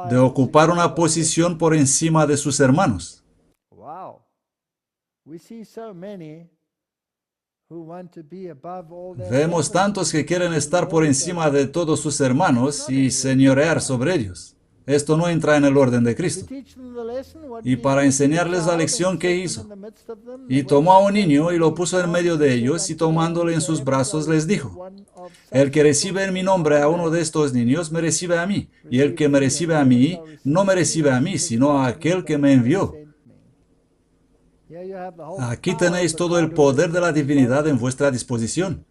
de ocupar una posición por encima de sus hermanos. Vemos tantos que quieren estar por encima de todos sus hermanos y señorear sobre ellos. Esto no entra en el orden de Cristo. Y para enseñarles la lección que hizo, y tomó a un niño y lo puso en medio de ellos, y tomándole en sus brazos les dijo: el que recibe en mi nombre a uno de estos niños, me recibe a mí, y el que me recibe a mí, no me recibe a mí, sino a aquel que me envió. Aquí tenéis todo el poder de la divinidad en vuestra disposición.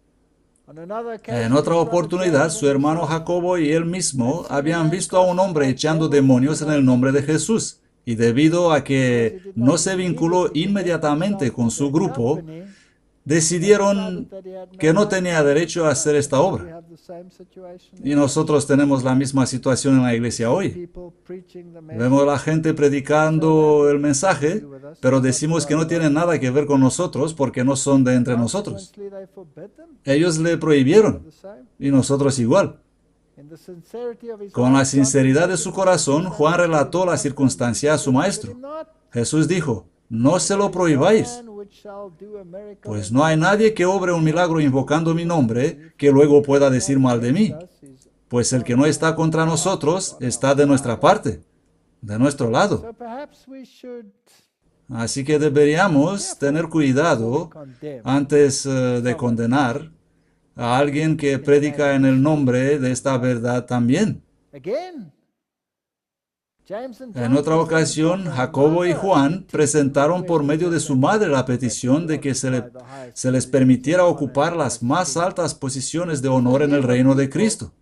En otra oportunidad, su hermano Jacobo y él mismo habían visto a un hombre echando demonios en el nombre de Jesús, y debido a que no se vinculó inmediatamente con su grupo, decidieron que no tenía derecho a hacer esta obra. Y nosotros tenemos la misma situación en la iglesia hoy. Vemos a la gente predicando el mensaje, pero decimos que no tienen nada que ver con nosotros porque no son de entre nosotros. Ellos le prohibieron, y nosotros igual. Con la sinceridad de su corazón, Juan relató la circunstancia a su maestro. Jesús dijo: no se lo prohibáis, pues no hay nadie que obre un milagro invocando mi nombre que luego pueda decir mal de mí. Pues el que no está contra nosotros está de nuestra parte, de nuestro lado. Así que deberíamos tener cuidado antes de condenar a alguien que predica en el nombre de esta verdad también. En otra ocasión, Jacobo y Juan presentaron por medio de su madre la petición de que se les permitiera ocupar las más altas posiciones de honor en el reino de Cristo.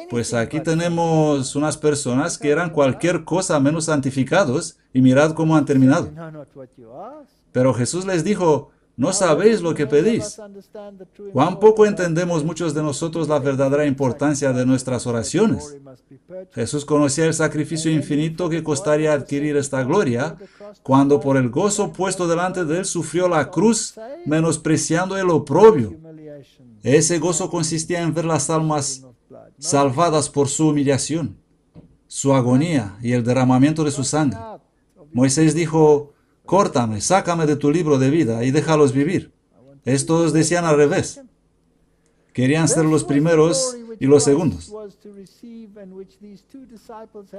Pues aquí tenemos unas personas que eran cualquier cosa menos santificados, y mirad cómo han terminado. Pero Jesús les dijo: no sabéis lo que pedís. Cuán poco entendemos muchos de nosotros la verdadera importancia de nuestras oraciones. Jesús conocía el sacrificio infinito que costaría adquirir esta gloria, cuando por el gozo puesto delante de él sufrió la cruz, menospreciando el oprobio. Ese gozo consistía en ver las almas salvadas por su humillación, su agonía y el derramamiento de su sangre. Moisés dijo: córtame, sácame de tu libro de vida y déjalos vivir. Estos decían al revés. Querían ser los primeros y los segundos.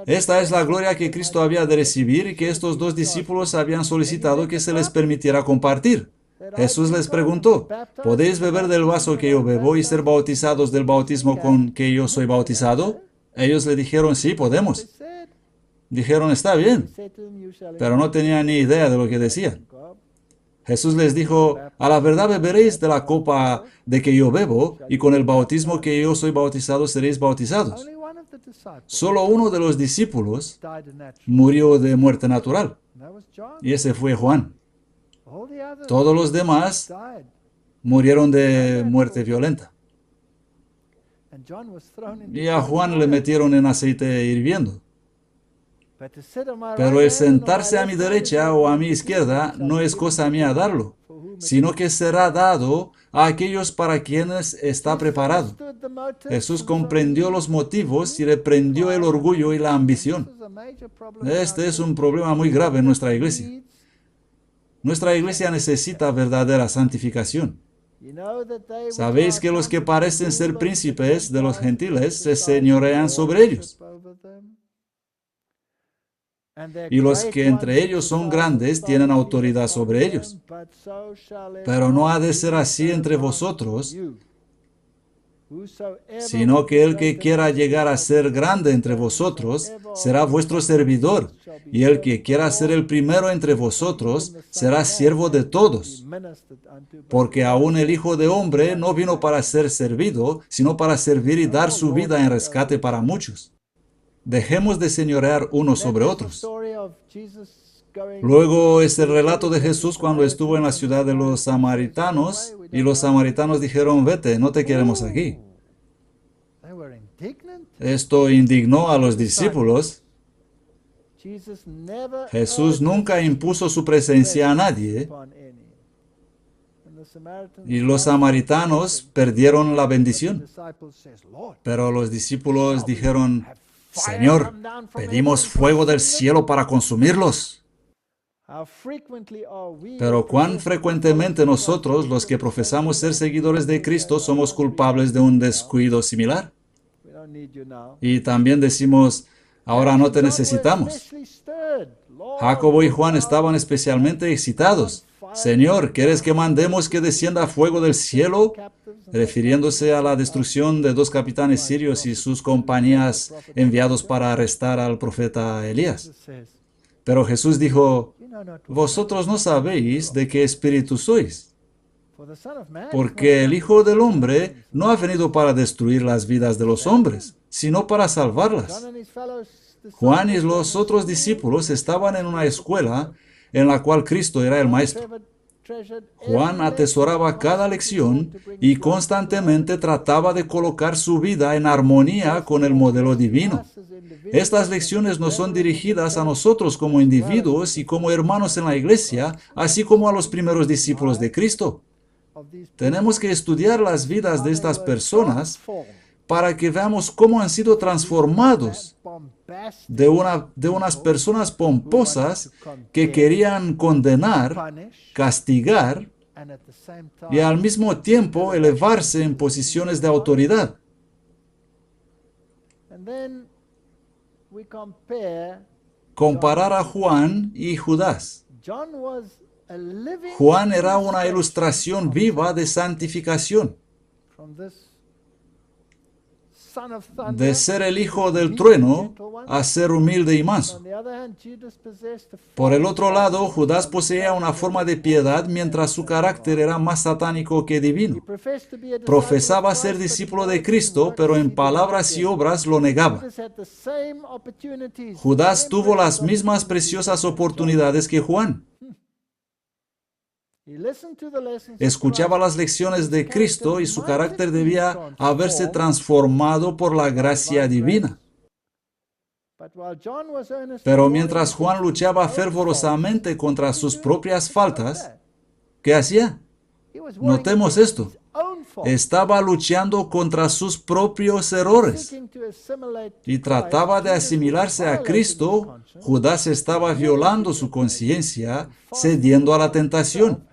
Esta es la gloria que Cristo había de recibir y que estos dos discípulos habían solicitado que se les permitiera compartir. Jesús les preguntó: ¿podéis beber del vaso que yo bebo y ser bautizados del bautismo con que yo soy bautizado? Ellos le dijeron: sí, podemos. Dijeron: está bien, pero no tenían ni idea de lo que decían. Jesús les dijo: a la verdad beberéis de la copa de que yo bebo, y con el bautismo que yo soy bautizado seréis bautizados. Solo uno de los discípulos murió de muerte natural, y ese fue Juan. Todos los demás murieron de muerte violenta. Y a Juan le metieron en aceite hirviendo. Pero el sentarse a mi derecha o a mi izquierda no es cosa mía darlo, sino que será dado a aquellos para quienes está preparado. Jesús comprendió los motivos y reprendió el orgullo y la ambición. Este es un problema muy grave en nuestra iglesia. Nuestra iglesia necesita verdadera santificación. Sabéis que los que parecen ser príncipes de los gentiles se señorean sobre ellos. Y los que entre ellos son grandes tienen autoridad sobre ellos. Pero no ha de ser así entre vosotros, sino que el que quiera llegar a ser grande entre vosotros será vuestro servidor, y el que quiera ser el primero entre vosotros será siervo de todos. Porque aún el Hijo de Hombre no vino para ser servido, sino para servir y dar su vida en rescate para muchos. Dejemos de señorear unos sobre otros. Luego es el relato de Jesús cuando estuvo en la ciudad de los samaritanos, y los samaritanos dijeron, vete, no te queremos aquí. Esto indignó a los discípulos. Jesús nunca impuso su presencia a nadie, y los samaritanos perdieron la bendición. Pero los discípulos dijeron, Señor, pedimos fuego del cielo para consumirlos. Pero cuán frecuentemente nosotros, los que profesamos ser seguidores de Cristo, somos culpables de un descuido similar. Y también decimos, ahora no te necesitamos. Jacobo y Juan estaban especialmente excitados. Señor, ¿quieres que mandemos que descienda fuego del cielo? Refiriéndose a la destrucción de 2 capitanes sirios y sus compañías enviados para arrestar al profeta Elías. Pero Jesús dijo, vosotros no sabéis de qué espíritu sois, porque el Hijo del Hombre no ha venido para destruir las vidas de los hombres, sino para salvarlas. Juan y los otros discípulos estaban en una escuela en la cual Cristo era el maestro. Juan atesoraba cada lección y constantemente trataba de colocar su vida en armonía con el modelo divino. Estas lecciones nos son dirigidas a nosotros como individuos y como hermanos en la iglesia, así como a los primeros discípulos de Cristo. Tenemos que estudiar las vidas de estas personas para que veamos cómo han sido transformados de unas personas pomposas que querían condenar, castigar y al mismo tiempo elevarse en posiciones de autoridad. Comparar a Juan y Judas. Juan era una ilustración viva de santificación. De ser el hijo del trueno a ser humilde y manso. Por el otro lado, Judas poseía una forma de piedad mientras su carácter era más satánico que divino. Profesaba ser discípulo de Cristo, pero en palabras y obras lo negaba. Judas tuvo las mismas preciosas oportunidades que Juan. Escuchaba las lecciones de Cristo y su carácter debía haberse transformado por la gracia divina. Pero mientras Juan luchaba fervorosamente contra sus propias faltas, ¿qué hacía? Notemos esto. Estaba luchando contra sus propios errores y trataba de asimilarse a Cristo. Judas estaba violando su conciencia, cediendo a la tentación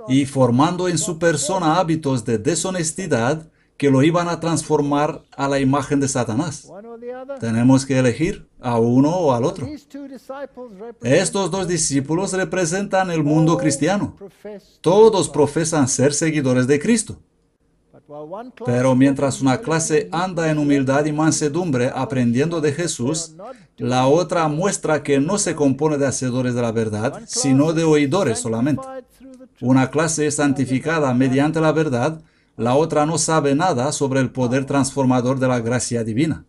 y formando en su persona hábitos de deshonestidad que lo iban a transformar a la imagen de Satanás. Tenemos que elegir a uno o al otro. Estos 2 discípulos representan el mundo cristiano. Todos profesan ser seguidores de Cristo. Pero mientras una clase anda en humildad y mansedumbre aprendiendo de Jesús, la otra muestra que no se compone de hacedores de la verdad, sino de oidores solamente. Una clase santificada mediante la verdad, la otra no sabe nada sobre el poder transformador de la gracia divina.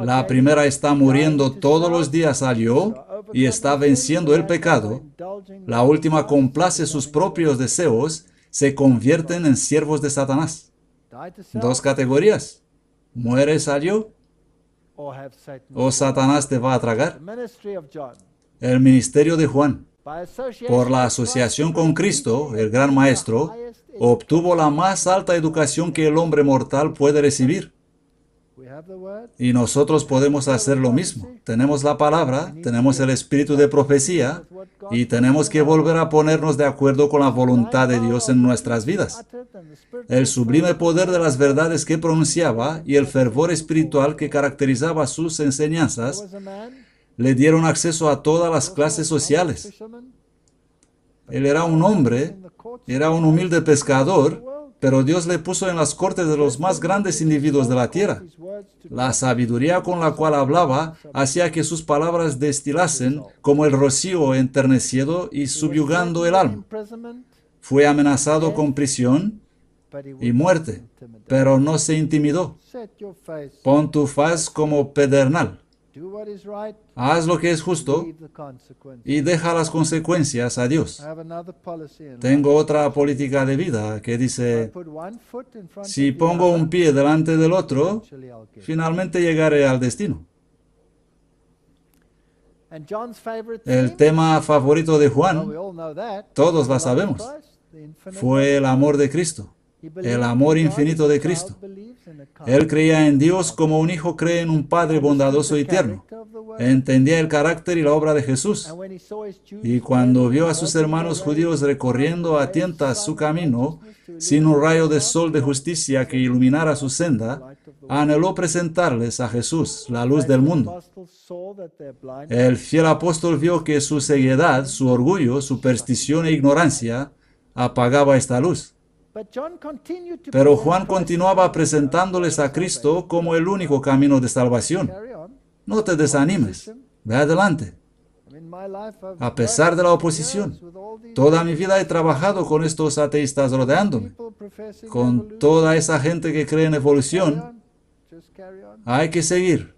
La primera está muriendo todos los días al yo y está venciendo el pecado. La última complace sus propios deseos, se convierten en siervos de Satanás. 2 categorías. ¿Mueres al yo o Satanás te va a tragar? El ministerio de Juan, por la asociación con Cristo, el gran maestro, obtuvo la más alta educación que el hombre mortal puede recibir. Y nosotros podemos hacer lo mismo. Tenemos la palabra, tenemos el espíritu de profecía y tenemos que volver a ponernos de acuerdo con la voluntad de Dios en nuestras vidas. El sublime poder de las verdades que pronunciaba y el fervor espiritual que caracterizaba sus enseñanzas le dieron acceso a todas las clases sociales. Él era un hombre, era un humilde pescador, pero Dios le puso en las cortes de los más grandes individuos de la tierra. La sabiduría con la cual hablaba hacía que sus palabras destilasen como el rocío enternecido y subyugando el alma. Fue amenazado con prisión y muerte, pero no se intimidó. Pon tu faz como pedernal. Haz lo que es justo y deja las consecuencias a Dios. Tengo otra política de vida que dice, si pongo un pie delante del otro, finalmente llegaré al destino. El tema favorito de Juan, todos lo sabemos, fue el amor de Cristo, el amor infinito de Cristo. Él creía en Dios como un hijo cree en un Padre bondadoso y tierno. Entendía el carácter y la obra de Jesús. Y cuando vio a sus hermanos judíos recorriendo a tientas su camino, sin un rayo de sol de justicia que iluminara su senda, anheló presentarles a Jesús, la luz del mundo. El fiel apóstol vio que su ceguedad, su orgullo, superstición e ignorancia apagaba esta luz. Pero Juan continuaba presentándoles a Cristo como el único camino de salvación. No te desanimes, ve adelante. A pesar de la oposición, toda mi vida he trabajado con estos ateístas rodeándome, con toda esa gente que cree en evolución. Hay que seguir.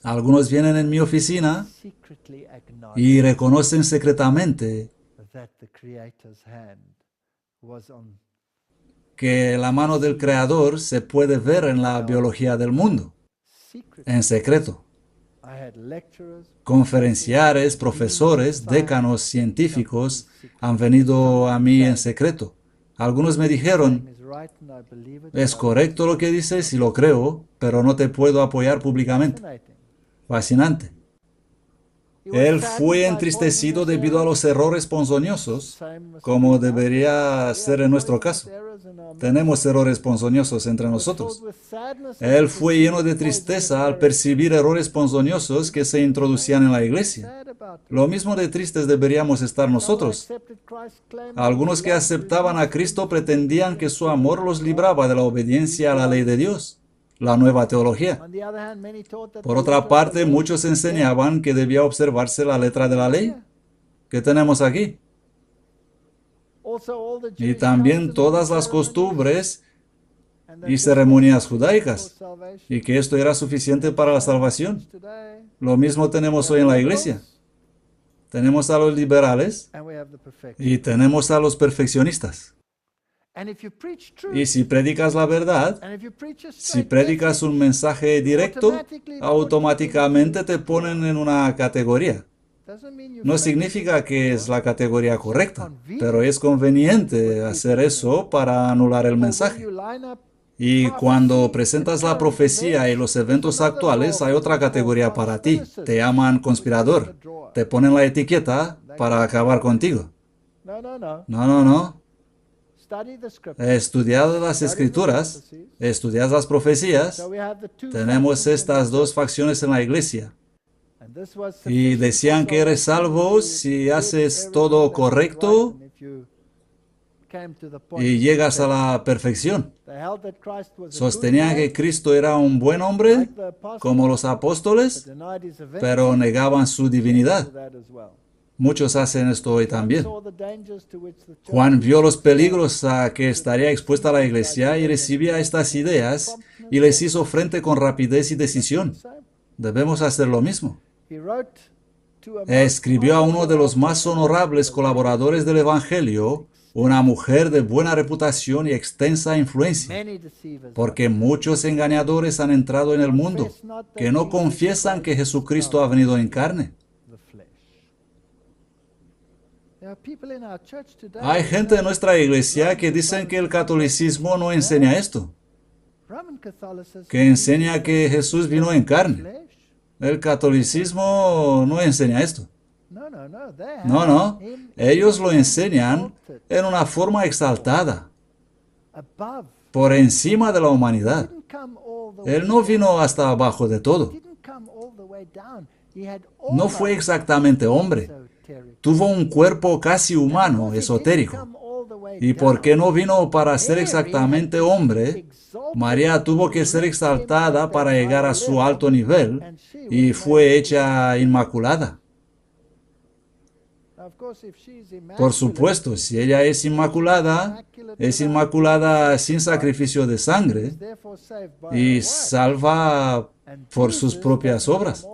Algunos vienen en mi oficina y reconocen secretamente que la mano del Creador se puede ver en la biología del mundo, en secreto. Conferenciares, profesores, décanos, científicos han venido a mí en secreto. Algunos me dijeron, es correcto lo que dices y lo creo, pero no te puedo apoyar públicamente. Fascinante. Él fue entristecido debido a los errores ponzoñosos, como debería ser en nuestro caso. Tenemos errores ponzoñosos entre nosotros. Él fue lleno de tristeza al percibir errores ponzoñosos que se introducían en la iglesia. Lo mismo de tristes deberíamos estar nosotros. Algunos que aceptaban a Cristo pretendían que su amor los libraba de la obediencia a la ley de Dios, la nueva teología. Por otra parte, muchos enseñaban que debía observarse la letra de la ley. ¿Qué tenemos aquí? Y también todas las costumbres y ceremonias judaicas, y que esto era suficiente para la salvación. Lo mismo tenemos hoy en la iglesia. Tenemos a los liberales y tenemos a los perfeccionistas. Y si predicas la verdad, si predicas un mensaje directo, automáticamente te ponen en una categoría. No significa que es la categoría correcta, pero es conveniente hacer eso para anular el mensaje. Y cuando presentas la profecía y los eventos actuales, hay otra categoría para ti. Te llaman conspirador. Te ponen la etiqueta para acabar contigo. No. Estudiad las escrituras, estudiad las profecías. Tenemos estas dos facciones en la iglesia. Y decían que eres salvo si haces todo correcto y llegas a la perfección. Sostenían que Cristo era un buen hombre, como los apóstoles, pero negaban su divinidad. Muchos hacen esto hoy también. Juan vio los peligros a que estaría expuesta la iglesia y recibía estas ideas y les hizo frente con rapidez y decisión. Debemos hacer lo mismo. Escribió a uno de los más honorables colaboradores del Evangelio, una mujer de buena reputación y extensa influencia, porque muchos engañadores han entrado en el mundo que no confiesan que Jesucristo ha venido en carne. Hay gente en nuestra iglesia que dicen que el catolicismo no enseña esto. que enseña que Jesús vino en carne. El catolicismo no enseña esto. No, no. Ellos lo enseñan en una forma exaltada, por encima de la humanidad. Él no vino hasta abajo de todo. No fue exactamente hombre. Tuvo un cuerpo casi humano, esotérico. ¿Y por qué no vino para ser exactamente hombre? María tuvo que ser exaltada para llegar a su alto nivel y fue hecha inmaculada. Por supuesto, si ella es inmaculada sin sacrificio de sangre y salva por sus propias obras.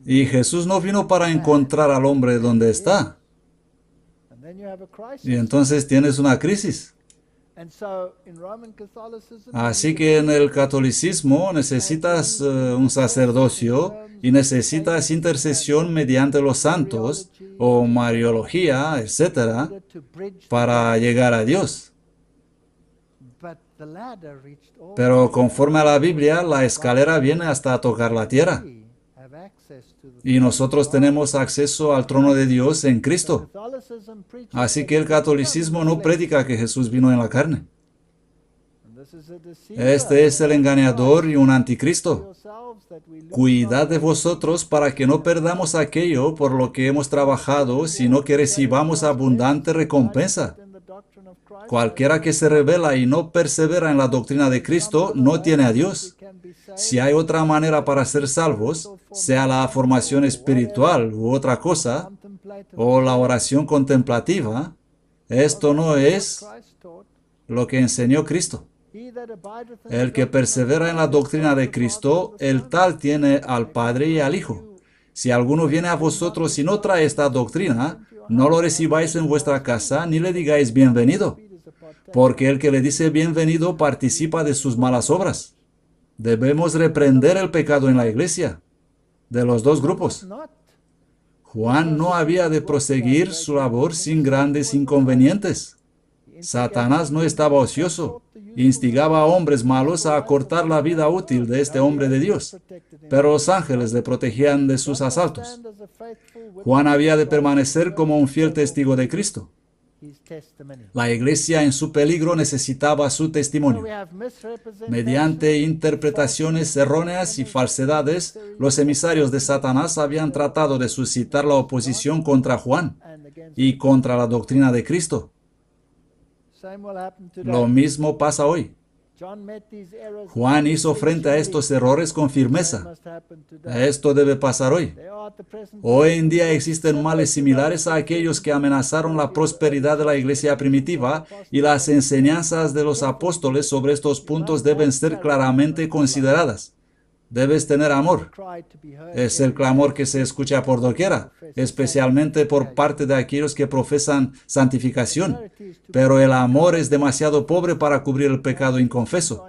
Y Jesús no vino para encontrar al hombre donde está. Y entonces tienes una crisis. Así que en el catolicismo necesitas un sacerdocio y necesitas intercesión mediante los santos o mariología, etc., para llegar a Dios. Pero conforme a la Biblia, la escalera viene hasta tocar la tierra. Y nosotros tenemos acceso al trono de Dios en Cristo. Así que el catolicismo no predica que Jesús vino en la carne. Este es el engañador y un anticristo. Cuidad de vosotros para que no perdamos aquello por lo que hemos trabajado, sino que recibamos abundante recompensa. Cualquiera que se rebela y no persevera en la doctrina de Cristo no tiene a Dios. Si hay otra manera para ser salvos, sea la formación espiritual u otra cosa, o la oración contemplativa, esto no es lo que enseñó Cristo. El que persevera en la doctrina de Cristo, el tal tiene al Padre y al Hijo. Si alguno viene a vosotros y no trae esta doctrina, no lo recibáis en vuestra casa ni le digáis bienvenido, porque el que le dice bienvenido participa de sus malas obras. Debemos reprender el pecado en la iglesia, de los dos grupos. Juan no había de proseguir su labor sin grandes inconvenientes. Satanás no estaba ocioso. Instigaba a hombres malos a acortar la vida útil de este hombre de Dios, pero los ángeles le protegían de sus asaltos. Juan había de permanecer como un fiel testigo de Cristo. La iglesia en su peligro necesitaba su testimonio. Mediante interpretaciones erróneas y falsedades, los emisarios de Satanás habían tratado de suscitar la oposición contra Juan y contra la doctrina de Cristo. Lo mismo pasa hoy. Juan hizo frente a estos errores con firmeza. Esto debe pasar hoy. Hoy en día existen males similares a aquellos que amenazaron la prosperidad de la iglesia primitiva, y las enseñanzas de los apóstoles sobre estos puntos deben ser claramente consideradas. Debes tener amor. Es el clamor que se escucha por doquiera, especialmente por parte de aquellos que profesan santificación. Pero el amor es demasiado pobre para cubrir el pecado inconfeso.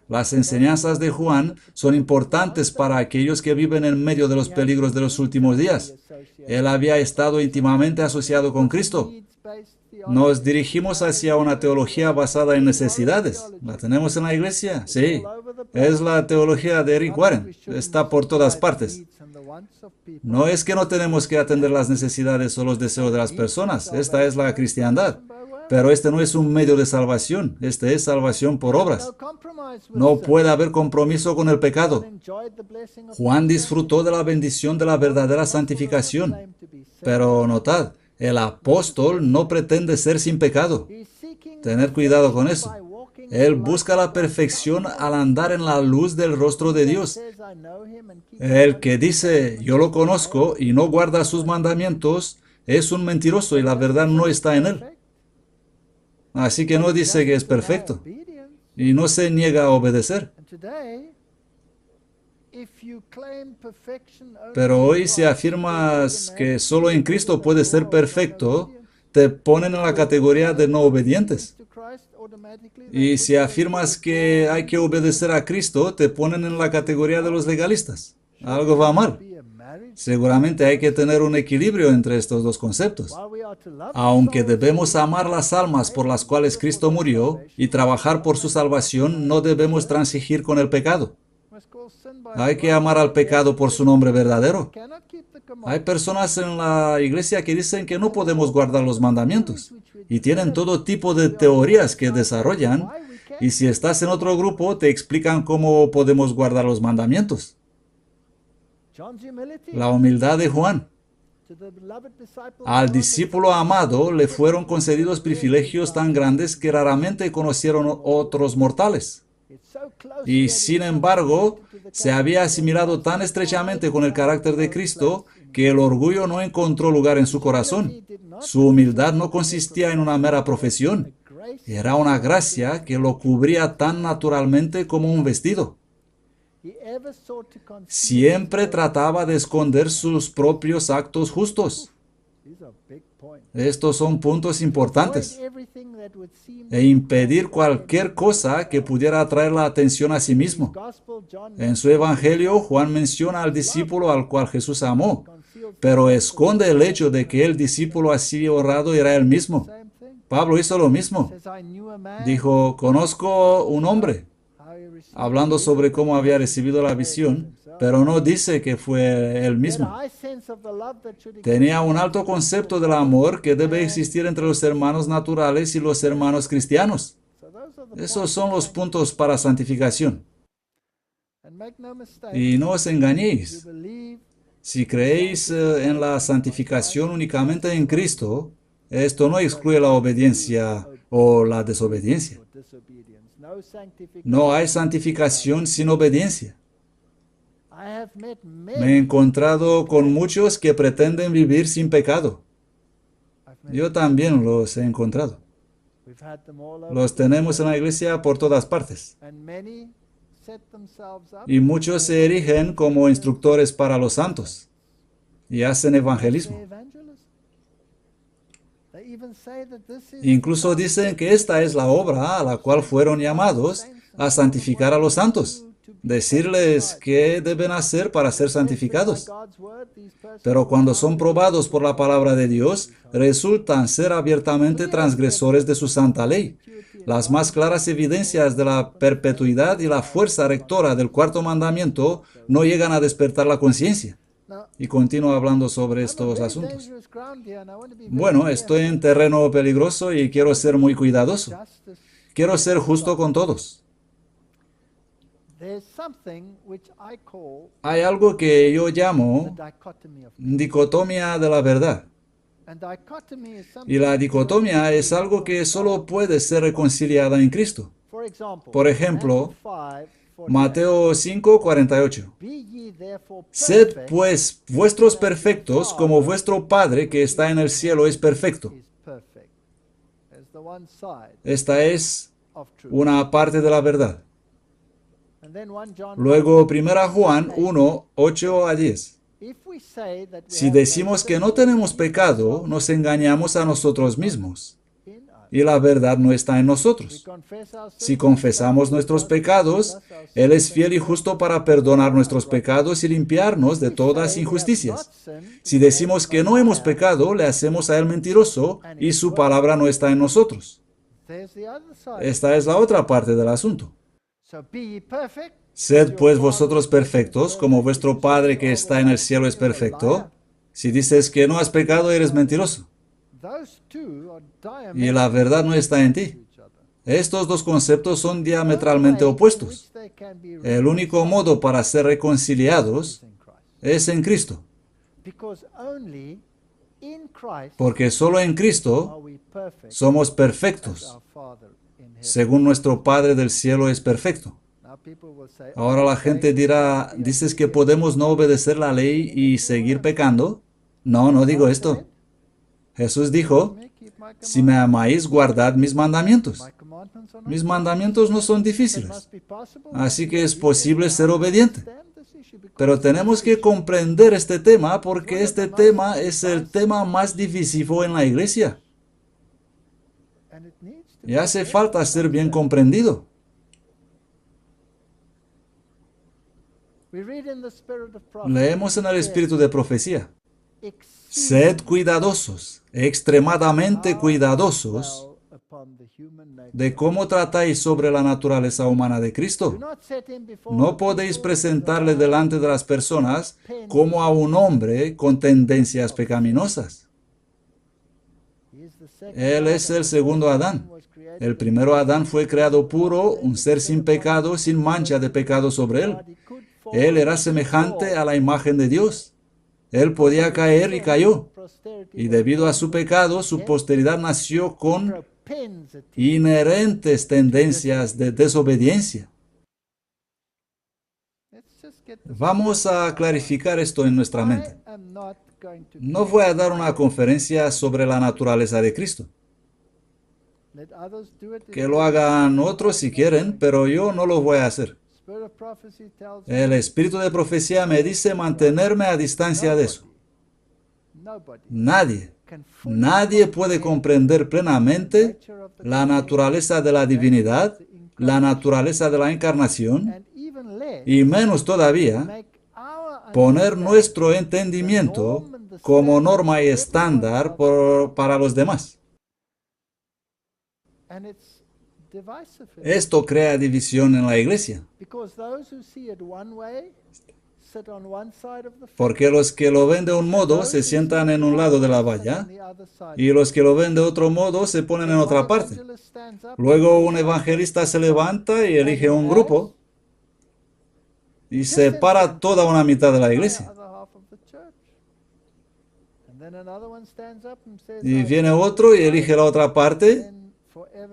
Las enseñanzas de Juan son importantes para aquellos que viven en medio de los peligros de los últimos días. Él había estado íntimamente asociado con Cristo. Nos dirigimos hacia una teología basada en necesidades. ¿La tenemos en la iglesia? Sí. Es la teología de Rick Warren. Está por todas partes. No es que no tenemos que atender las necesidades o los deseos de las personas. Esta es la cristiandad. Pero este no es un medio de salvación. Este es salvación por obras. No puede haber compromiso con el pecado. Juan disfrutó de la bendición de la verdadera santificación. Pero notad, el apóstol no pretende ser sin pecado. Tener cuidado con eso. Él busca la perfección al andar en la luz del rostro de Dios. El que dice, yo lo conozco, y no guarda sus mandamientos, es un mentiroso y la verdad no está en él. Así que no dice que es perfecto y no se niega a obedecer. Pero hoy si afirmas que solo en Cristo puedes ser perfecto, te ponen en la categoría de no obedientes. Y si afirmas que hay que obedecer a Cristo, te ponen en la categoría de los legalistas. Algo va mal. Seguramente hay que tener un equilibrio entre estos dos conceptos. Aunque debemos amar las almas por las cuales Cristo murió y trabajar por su salvación, no debemos transigir con el pecado. Hay que amar al pecado por su nombre verdadero. Hay personas en la iglesia que dicen que no podemos guardar los mandamientos y tienen todo tipo de teorías que desarrollan, y si estás en otro grupo te explican cómo podemos guardar los mandamientos. La humildad de Juan. Al discípulo amado le fueron concedidos privilegios tan grandes que raramente conocieron otros mortales. Y sin embargo, se había asimilado tan estrechamente con el carácter de Cristo que el orgullo no encontró lugar en su corazón. Su humildad no consistía en una mera profesión. Era una gracia que lo cubría tan naturalmente como un vestido. Siempre trataba de esconder sus propios actos justos. Estos son puntos importantes. E impedir cualquier cosa que pudiera atraer la atención a sí mismo. En su evangelio, Juan menciona al discípulo al cual Jesús amó, pero esconde el hecho de que el discípulo así honrado era él mismo. Pablo hizo lo mismo. Dijo, conozco un hombre, hablando sobre cómo había recibido la visión, pero no dice que fue él mismo. Tenía un alto concepto del amor que debe existir entre los hermanos naturales y los hermanos cristianos. Esos son los puntos para santificación. Y no os engañéis. Si creéis en la santificación únicamente en Cristo, esto no excluye la obediencia o la desobediencia. No hay santificación sin obediencia. Me he encontrado con muchos que pretenden vivir sin pecado. Yo también los he encontrado. Los tenemos en la iglesia por todas partes. Y muchos se erigen como instructores para los santos y hacen evangelismo. Incluso dicen que esta es la obra a la cual fueron llamados, a santificar a los santos. Decirles qué deben hacer para ser santificados. Pero cuando son probados por la palabra de Dios, resultan ser abiertamente transgresores de su santa ley. Las más claras evidencias de la perpetuidad y la fuerza rectora del cuarto mandamiento no llegan a despertar la conciencia. Y continúa hablando sobre estos asuntos. Bueno, estoy en terreno peligroso y quiero ser muy cuidadoso. Quiero ser justo con todos. Hay algo que yo llamo dicotomía de la verdad. Y la dicotomía es algo que solo puede ser reconciliada en Cristo. Por ejemplo, Mateo 5:48. Sed pues vuestros perfectos como vuestro Padre que está en el cielo es perfecto. Esta es una parte de la verdad. Luego, 1 Juan 1:8-10. Si decimos que no tenemos pecado, nos engañamos a nosotros mismos, y la verdad no está en nosotros. Si confesamos nuestros pecados, Él es fiel y justo para perdonar nuestros pecados y limpiarnos de todas injusticias. Si decimos que no hemos pecado, le hacemos a Él mentiroso, y su palabra no está en nosotros. Esta es la otra parte del asunto. Sed pues vosotros perfectos, como vuestro Padre que está en el cielo es perfecto. Si dices que no has pecado, eres mentiroso, y la verdad no está en ti. Estos dos conceptos son diametralmente opuestos. El único modo para ser reconciliados es en Cristo. Porque solo en Cristo somos perfectos, según nuestro Padre del cielo es perfecto. Ahora la gente dirá, ¿dices que podemos no obedecer la ley y seguir pecando? No, no digo esto. Jesús dijo, si me amáis, guardad mis mandamientos. Mis mandamientos no son difíciles, así que es posible ser obediente. Pero tenemos que comprender este tema porque este tema es el tema más divisivo en la iglesia. Y hace falta ser bien comprendido. Leemos en el espíritu de profecía. Sed cuidadosos, extremadamente cuidadosos, de cómo tratáis sobre la naturaleza humana de Cristo. No podéis presentarle delante de las personas como a un hombre con tendencias pecaminosas. Él es el segundo Adán. El primero Adán fue creado puro, un ser sin pecado, sin mancha de pecado sobre él. Él era semejante a la imagen de Dios. Él podía caer y cayó. Y debido a su pecado, su posteridad nació con inherentes tendencias de desobediencia. Vamos a clarificar esto en nuestra mente. No voy a dar una conferencia sobre la naturaleza de Cristo. Que lo hagan otros si quieren, pero yo no lo voy a hacer. El espíritu de profecía me dice mantenerme a distancia de eso. Nadie puede comprender plenamente la naturaleza de la divinidad, la naturaleza de la encarnación, y menos todavía poner nuestro entendimiento como norma y estándar para los demás. Esto crea división en la iglesia. Porque los que lo ven de un modo se sientan en un lado de la valla y los que lo ven de otro modo se ponen en otra parte. Luego un evangelista se levanta y elige un grupo y separa toda una mitad de la iglesia. Y viene otro y elige la otra parte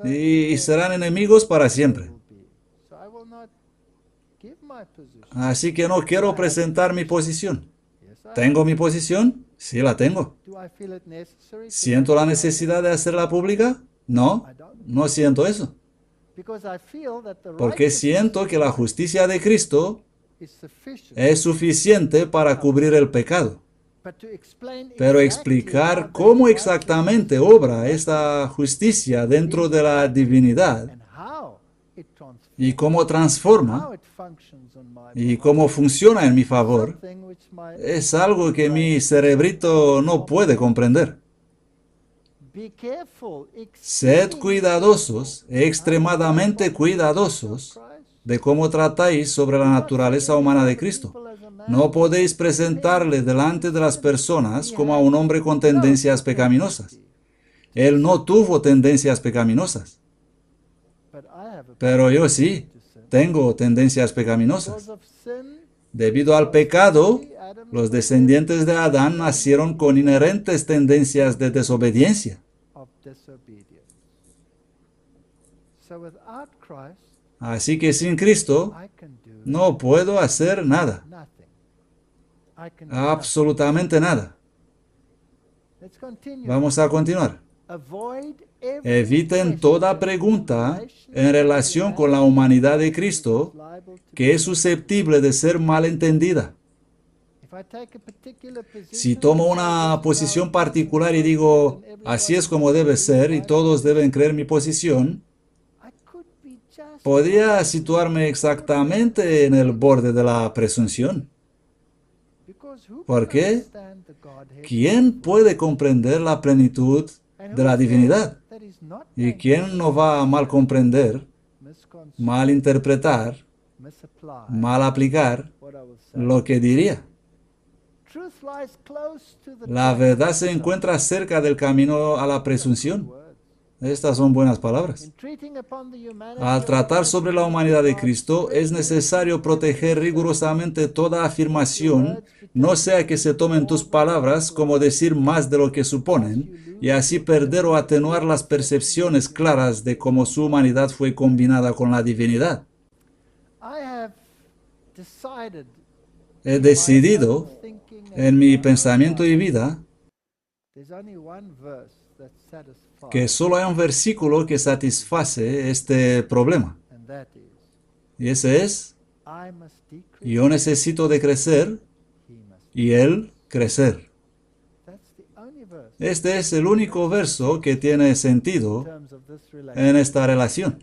y serán enemigos para siempre. Así que no quiero presentar mi posición. ¿Tengo mi posición? Sí, la tengo. ¿Siento la necesidad de hacerla pública? No, no siento eso. Porque siento que la justicia de Cristo es suficiente para cubrir el pecado. Pero explicar cómo exactamente obra esta justicia dentro de la divinidad y cómo transforma y cómo funciona en mi favor es algo que mi cerebrito no puede comprender. Sed cuidadosos, extremadamente cuidadosos, de cómo tratáis sobre la naturaleza humana de Cristo. No podéis presentarle delante de las personas como a un hombre con tendencias pecaminosas. Él no tuvo tendencias pecaminosas. Pero yo sí, tengo tendencias pecaminosas. Debido al pecado, los descendientes de Adán nacieron con inherentes tendencias de desobediencia. Así que sin Cristo no puedo hacer nada. Absolutamente nada. Vamos a continuar. Eviten toda pregunta en relación con la humanidad de Cristo que es susceptible de ser malentendida. Si tomo una posición particular y digo, así es como debe ser y todos deben creer mi posición, podría situarme exactamente en el borde de la presunción. ¿Por qué? ¿Quién puede comprender la plenitud de la divinidad? ¿Y quién no va a mal comprender, mal interpretar, mal aplicar lo que diría? La verdad se encuentra cerca del camino a la presunción. Estas son buenas palabras. Al tratar sobre la humanidad de Cristo, es necesario proteger rigurosamente toda afirmación, no sea que se tomen tus palabras como decir más de lo que suponen, y así perder o atenuar las percepciones claras de cómo su humanidad fue combinada con la divinidad. He decidido, en mi pensamiento y vida, que solo hay un versículo que satisface este problema. Y ese es, yo necesito de crecer y Él crecer. Este es el único verso que tiene sentido en esta relación.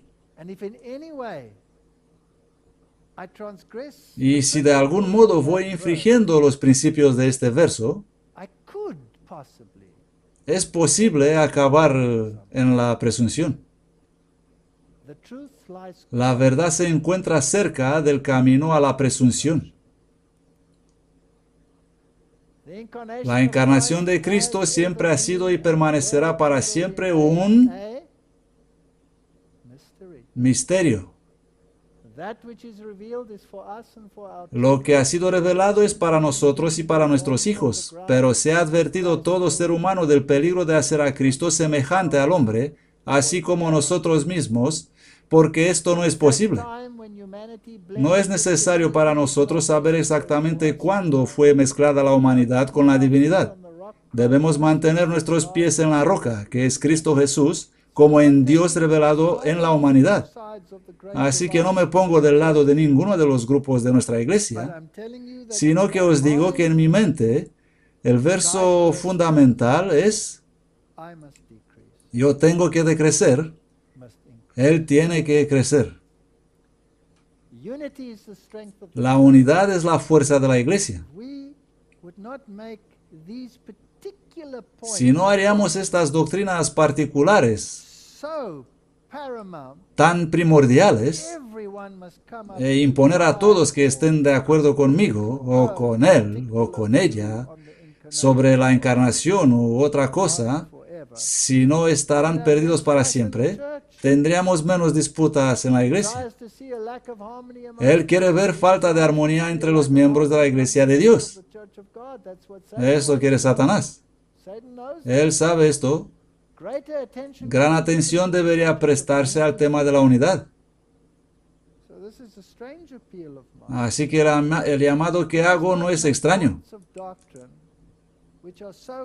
Y si de algún modo voy infringiendo los principios de este verso, es posible acabar en la presunción. La verdad se encuentra cerca del camino a la presunción. La encarnación de Cristo siempre ha sido y permanecerá para siempre un misterio. Lo que ha sido revelado es para nosotros y para nuestros hijos, pero se ha advertido todo ser humano del peligro de hacer a Cristo semejante al hombre, así como nosotros mismos, porque esto no es posible. No es necesario para nosotros saber exactamente cuándo fue mezclada la humanidad con la divinidad. Debemos mantener nuestros pies en la roca, que es Cristo Jesús, como en Dios revelado en la humanidad. Así que no me pongo del lado de ninguno de los grupos de nuestra iglesia, sino que os digo que en mi mente el verso fundamental es: yo tengo que decrecer, Él tiene que crecer. La unidad es la fuerza de la iglesia. Si no haríamos estas doctrinas particulares tan primordiales e imponer a todos que estén de acuerdo conmigo o con él o con ella sobre la encarnación u otra cosa, si no estarán perdidos para siempre, tendríamos menos disputas en la iglesia. Él quiere ver falta de armonía entre los miembros de la iglesia de Dios. Eso quiere Satanás. Él sabe esto. Gran atención debería prestarse al tema de la unidad. Así que el llamado que hago no es extraño.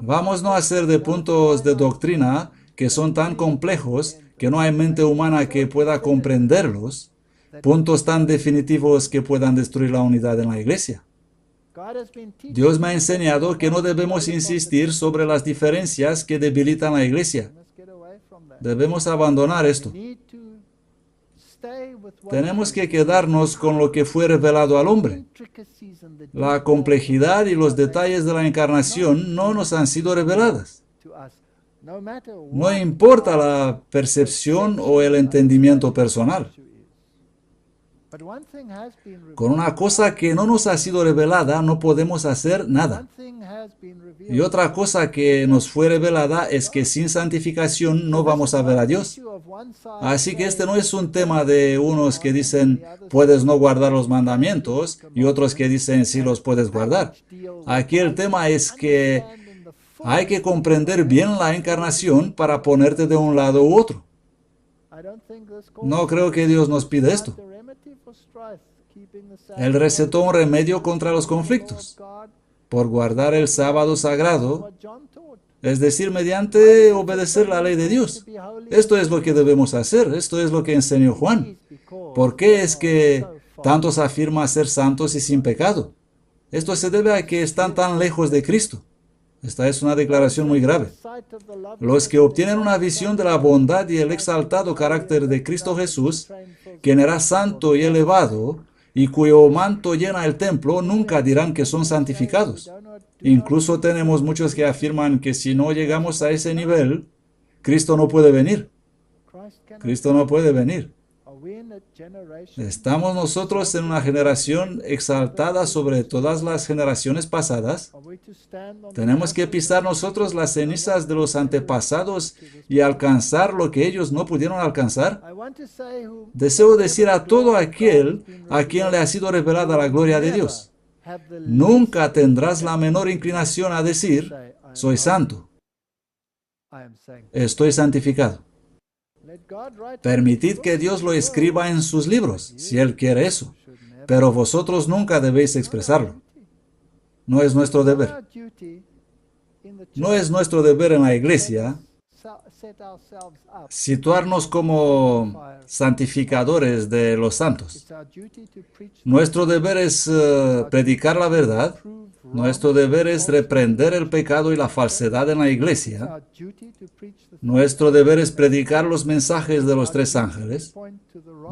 Vamos no a hacer de puntos de doctrina que son tan complejos que no hay mente humana que pueda comprenderlos, puntos tan definitivos que puedan destruir la unidad en la iglesia. Dios me ha enseñado que no debemos insistir sobre las diferencias que debilitan la iglesia. Debemos abandonar esto. Tenemos que quedarnos con lo que fue revelado al hombre. La complejidad y los detalles de la encarnación no nos han sido reveladas. No importa la percepción o el entendimiento personal. Con una cosa que no nos ha sido revelada no podemos hacer nada. Y otra cosa que nos fue revelada es que sin santificación no vamos a ver a Dios. Así que este no es un tema de unos que dicen puedes no guardar los mandamientos y otros que dicen sí los puedes guardar. Aquí el tema es que hay que comprender bien la encarnación para ponerte de un lado u otro. No creo que Dios nos pida esto. Él recetó un remedio contra los conflictos, por guardar el sábado sagrado, es decir, mediante obedecer la ley de Dios. Esto es lo que debemos hacer, esto es lo que enseñó Juan. ¿Por qué es que tantos afirman ser santos y sin pecado? Esto se debe a que están tan lejos de Cristo. Esta es una declaración muy grave. Los que obtienen una visión de la bondad y el exaltado carácter de Cristo Jesús, quien era santo y elevado, y cuyo manto llena el templo, nunca dirán que son santificados. Incluso tenemos muchos que afirman que si no llegamos a ese nivel, Cristo no puede venir. Cristo no puede venir. ¿Estamos nosotros en una generación exaltada sobre todas las generaciones pasadas? ¿Tenemos que pisar nosotros las cenizas de los antepasados y alcanzar lo que ellos no pudieron alcanzar? Deseo decir a todo aquel a quien le ha sido revelada la gloria de Dios: nunca tendrás la menor inclinación a decir, soy santo, estoy santificado. Permitid que Dios lo escriba en sus libros, si Él quiere eso, pero vosotros nunca debéis expresarlo. No es nuestro deber. No es nuestro deber en la iglesia situarnos como santificadores de los santos. Nuestro deber es predicar la verdad. Nuestro deber es reprender el pecado y la falsedad en la iglesia. Nuestro deber es predicar los mensajes de los tres ángeles.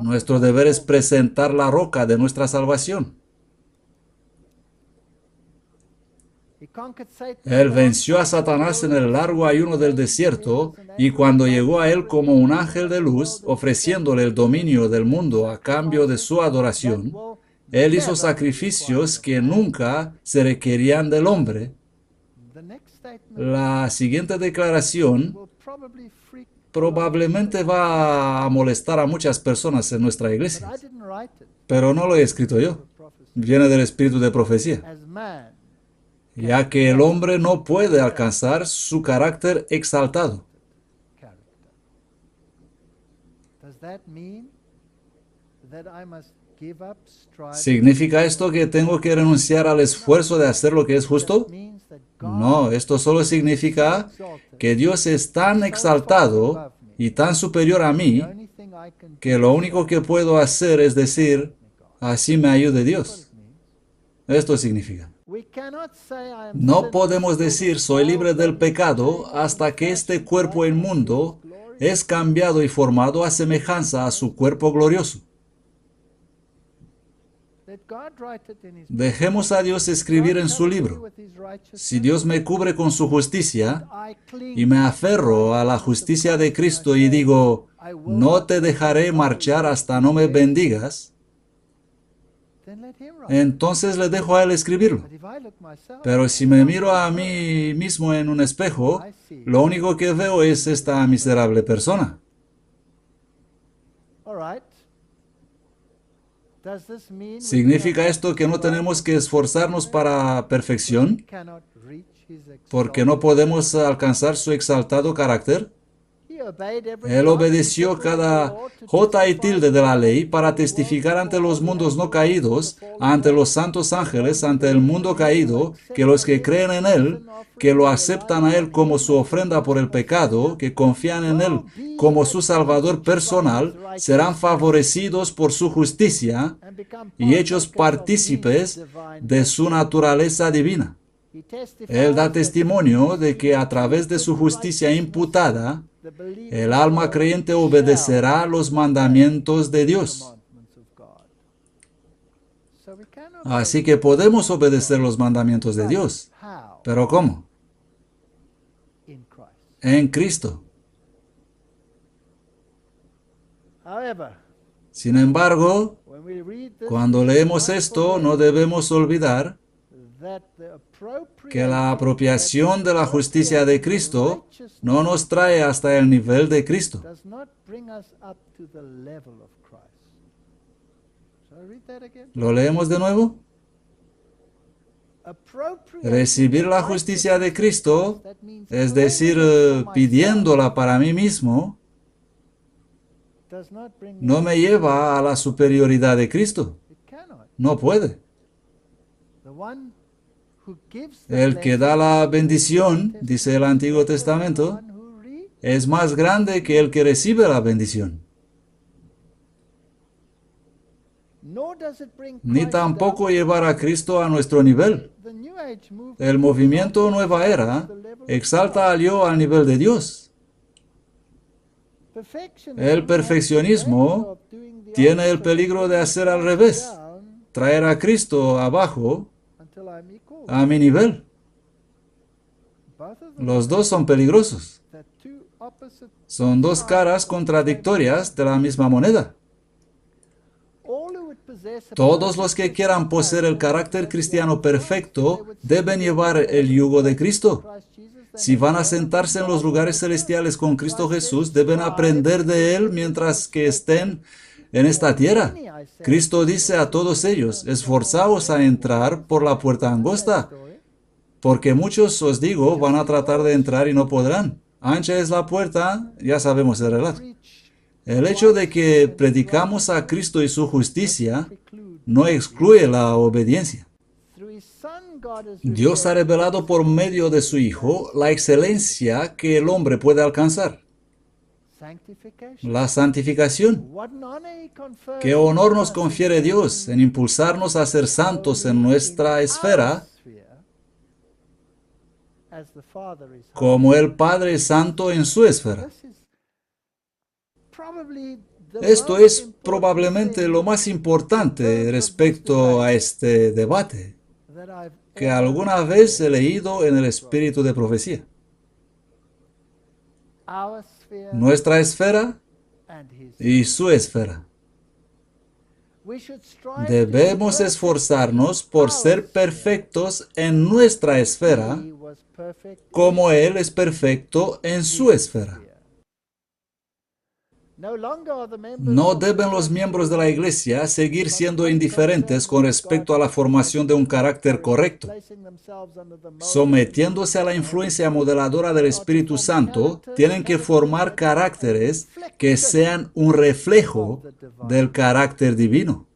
Nuestro deber es presentar la roca de nuestra salvación. Él venció a Satanás en el largo ayuno del desierto, y cuando llegó a él como un ángel de luz, ofreciéndole el dominio del mundo a cambio de su adoración, él hizo sacrificios que nunca se requerían del hombre. La siguiente declaración probablemente va a molestar a muchas personas en nuestra iglesia, pero no lo he escrito yo. Viene del espíritu de profecía. Ya que el hombre no puede alcanzar su carácter exaltado. ¿Significa esto que tengo que renunciar al esfuerzo de hacer lo que es justo? No, esto solo significa que Dios es tan exaltado y tan superior a mí que lo único que puedo hacer es decir, así me ayude Dios. Esto significa. No podemos decir soy libre del pecado hasta que este cuerpo inmundo es cambiado y formado a semejanza a su cuerpo glorioso. Dejemos a Dios escribir en su libro. Si Dios me cubre con su justicia y me aferro a la justicia de Cristo y digo, no te dejaré marchar hasta no me bendigas, entonces le dejo a Él escribirlo. Pero si me miro a mí mismo en un espejo, lo único que veo es esta miserable persona. ¿Significa esto que no tenemos que esforzarnos para perfección? ¿Porque no podemos alcanzar su exaltado carácter? Él obedeció cada jota y tilde de la ley para testificar ante los mundos no caídos, ante los santos ángeles, ante el mundo caído, que los que creen en Él, que lo aceptan a Él como su ofrenda por el pecado, que confían en Él como su Salvador personal, serán favorecidos por su justicia y hechos partícipes de su naturaleza divina. Él da testimonio de que a través de su justicia imputada, el alma creyente obedecerá los mandamientos de Dios. Así que podemos obedecer los mandamientos de Dios. ¿Pero cómo? En Cristo. Sin embargo, cuando leemos esto, no debemos olvidar que la apropiación de la justicia de Cristo no nos trae hasta el nivel de Cristo. ¿Lo leemos de nuevo? Recibir la justicia de Cristo, es decir, pidiéndola para mí mismo, no me lleva a la superioridad de Cristo. No puede. El que da la bendición, dice el Antiguo Testamento, es más grande que el que recibe la bendición. Ni tampoco llevar a Cristo a nuestro nivel. El movimiento Nueva Era exalta al yo al nivel de Dios. El perfeccionismo tiene el peligro de hacer al revés, traer a Cristo abajo a mi nivel. Los dos son peligrosos. Son dos caras contradictorias de la misma moneda. Todos los que quieran poseer el carácter cristiano perfecto deben llevar el yugo de Cristo. Si van a sentarse en los lugares celestiales con Cristo Jesús, deben aprender de Él mientras que estén en esta tierra. Cristo dice a todos ellos, esforzaos a entrar por la puerta angosta, porque muchos, os digo, van a tratar de entrar y no podrán. Ancha es la puerta, ya sabemos el relato. El hecho de que predicamos a Cristo y su justicia no excluye la obediencia. Dios ha revelado por medio de su Hijo la excelencia que el hombre puede alcanzar. La santificación. ¿Qué honor nos confiere Dios en impulsarnos a ser santos en nuestra esfera, como el Padre es santo en su esfera? Esto es probablemente lo más importante respecto a este debate que alguna vez he leído en el espíritu de profecía. Nuestra esfera y su esfera. Debemos esforzarnos por ser perfectos en nuestra esfera, como Él es perfecto en su esfera. No deben los miembros de la Iglesia seguir siendo indiferentes con respecto a la formación de un carácter correcto. Sometiéndose a la influencia modeladora del Espíritu Santo, tienen que formar caracteres que sean un reflejo del carácter divino.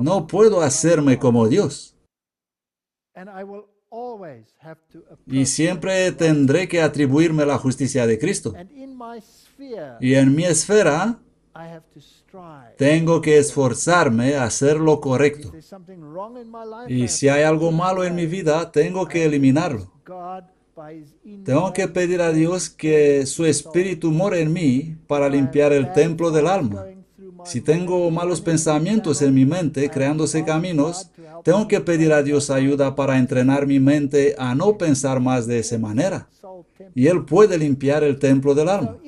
No puedo hacerme como Dios. Y siempre tendré que atribuirme la justicia de Cristo. Y en mi esfera, tengo que esforzarme a hacer lo correcto. Y si hay algo malo en mi vida, tengo que eliminarlo. Tengo que pedir a Dios que su Espíritu more en mí para limpiar el templo del alma. Si tengo malos pensamientos en mi mente, creándose caminos, tengo que pedir a Dios ayuda para entrenar mi mente a no pensar más de esa manera. Y Él puede limpiar el templo del alma.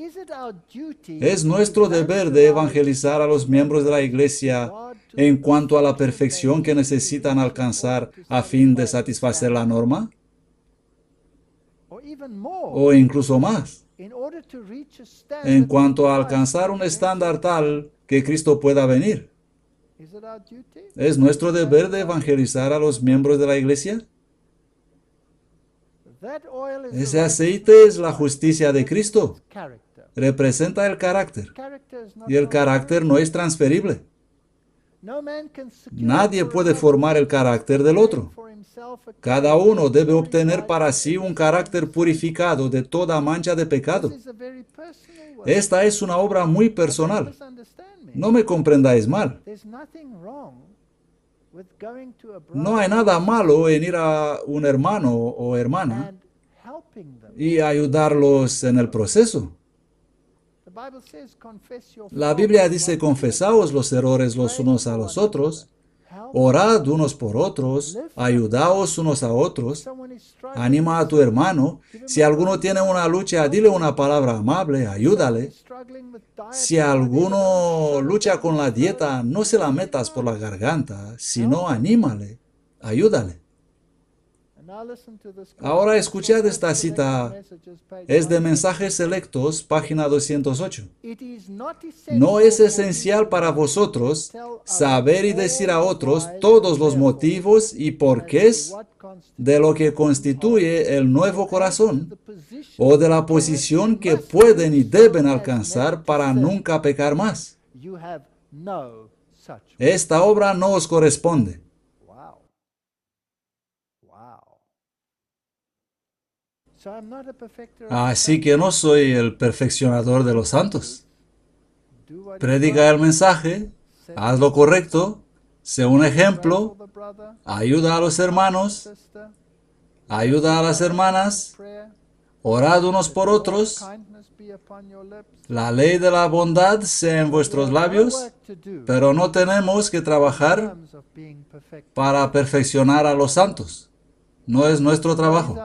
Es nuestro deber de evangelizar a los miembros de la Iglesia en cuanto a la perfección que necesitan alcanzar a fin de satisfacer la norma, o incluso más, en cuanto a alcanzar un estándar tal que Cristo pueda venir. ¿Es nuestro deber de evangelizar a los miembros de la Iglesia? Ese aceite es la justicia de Cristo. Representa el carácter. Y el carácter no es transferible. Nadie puede formar el carácter del otro. Cada uno debe obtener para sí un carácter purificado de toda mancha de pecado. Esta es una obra muy personal. No me comprendáis mal. No hay nada malo en ir a un hermano o hermana y ayudarlos en el proceso. La Biblia dice: confesaos los errores los unos a los otros, orad unos por otros, ayudaos unos a otros, anima a tu hermano. Si alguno tiene una lucha, dile una palabra amable, ayúdale. Si alguno lucha con la dieta, no se la metas por la garganta, sino anímale, ayúdale. Ahora escuchad esta cita, es de Mensajes Selectos, página 208. No es esencial para vosotros saber y decir a otros todos los motivos y porqués de lo que constituye el nuevo corazón o de la posición que pueden y deben alcanzar para nunca pecar más. Esta obra no os corresponde. Así que no soy el perfeccionador de los santos. Predica el mensaje, haz lo correcto, sé un ejemplo, ayuda a los hermanos, ayuda a las hermanas, orad unos por otros, la ley de la bondad sea en vuestros labios, pero no tenemos que trabajar para perfeccionar a los santos. No es nuestro trabajo.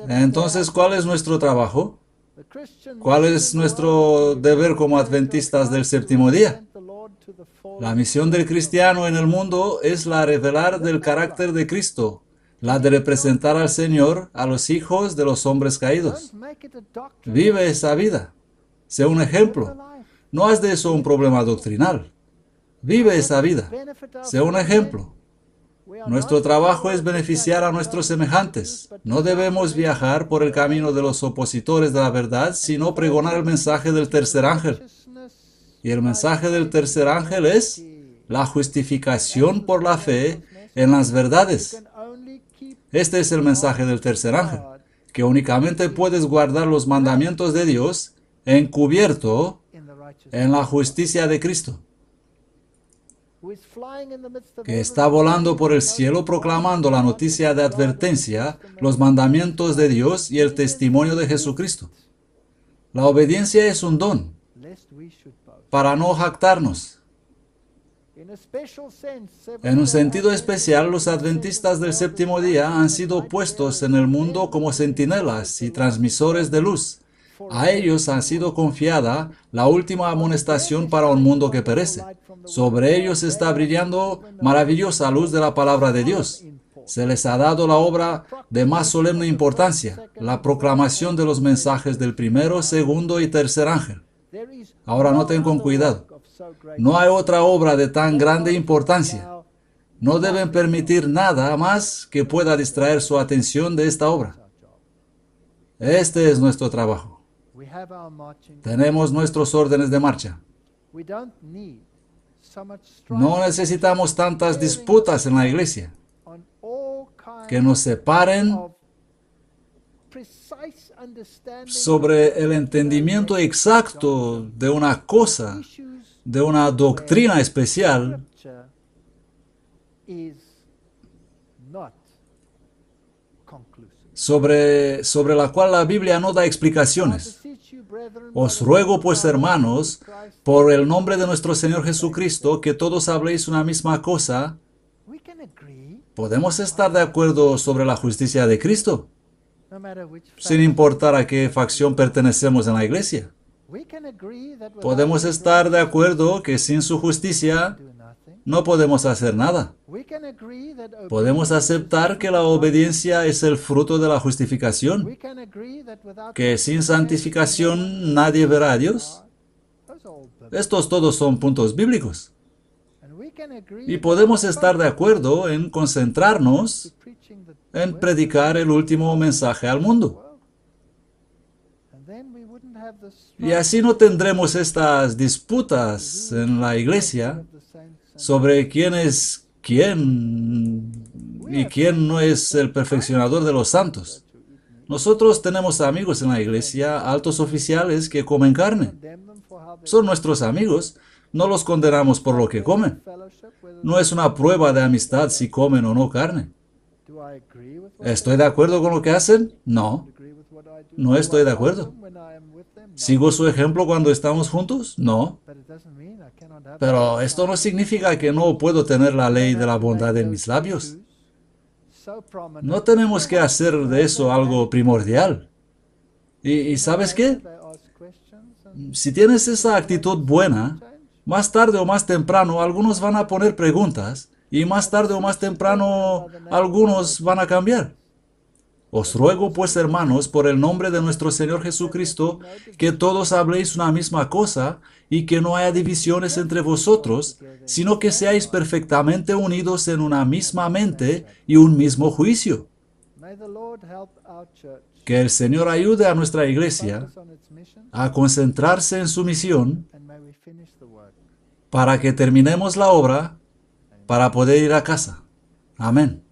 Entonces, ¿cuál es nuestro trabajo? ¿Cuál es nuestro deber como adventistas del séptimo día? La misión del cristiano en el mundo es la de revelar del carácter de Cristo, la de representar al Señor a los hijos de los hombres caídos. Vive esa vida. Sé un ejemplo. No haz de eso un problema doctrinal. Vive esa vida. Sé un ejemplo. Nuestro trabajo es beneficiar a nuestros semejantes. No debemos viajar por el camino de los opositores de la verdad, sino pregonar el mensaje del tercer ángel. Y el mensaje del tercer ángel es la justificación por la fe en las verdades. Este es el mensaje del tercer ángel, que únicamente puedes guardar los mandamientos de Dios encubierto en la justicia de Cristo, que está volando por el cielo proclamando la noticia de advertencia, los mandamientos de Dios y el testimonio de Jesucristo. La obediencia es un don, para no jactarnos. En un sentido especial, los adventistas del séptimo día han sido puestos en el mundo como centinelas y transmisores de luz. A ellos ha sido confiada la última amonestación para un mundo que perece. Sobre ellos está brillando maravillosa luz de la palabra de Dios. Se les ha dado la obra de más solemne importancia, la proclamación de los mensajes del primero, segundo y tercer ángel. Ahora noten con cuidado. No hay otra obra de tan grande importancia. No deben permitir nada más que pueda distraer su atención de esta obra. Este es nuestro trabajo. Tenemos nuestros órdenes de marcha. No necesitamos tantas disputas en la iglesia que nos separen sobre el entendimiento exacto de una cosa, de una doctrina especial, sobre la cual la Biblia no da explicaciones. Os ruego pues, hermanos, por el nombre de nuestro Señor Jesucristo, que todos habléis una misma cosa. ¿Podemos estar de acuerdo sobre la justicia de Cristo? Sin importar a qué facción pertenecemos en la iglesia. Podemos estar de acuerdo que sin su justicia no podemos hacer nada. Podemos aceptar que la obediencia es el fruto de la justificación, que sin santificación nadie verá a Dios. Estos todos son puntos bíblicos. Y podemos estar de acuerdo en concentrarnos en predicar el último mensaje al mundo. Y así no tendremos estas disputas en la iglesia sobre quién es quién y quién no es el perfeccionador de los santos. Nosotros tenemos amigos en la iglesia, altos oficiales que comen carne. Son nuestros amigos. No los condenamos por lo que comen. No es una prueba de amistad si comen o no carne. ¿Estoy de acuerdo con lo que hacen? No. No estoy de acuerdo. ¿Sigo su ejemplo cuando estamos juntos? No. Pero esto no significa que no puedo tener la ley de la bondad en mis labios. No tenemos que hacer de eso algo primordial. ¿Y sabes qué? Si tienes esa actitud buena, más tarde o más temprano algunos van a poner preguntas y más tarde o más temprano algunos van a cambiar. Os ruego pues, hermanos, por el nombre de nuestro Señor Jesucristo, que todos habléis una misma cosa y que no haya divisiones entre vosotros, sino que seáis perfectamente unidos en una misma mente y un mismo juicio. Que el Señor ayude a nuestra iglesia a concentrarse en su misión para que terminemos la obra para poder ir a casa. Amén.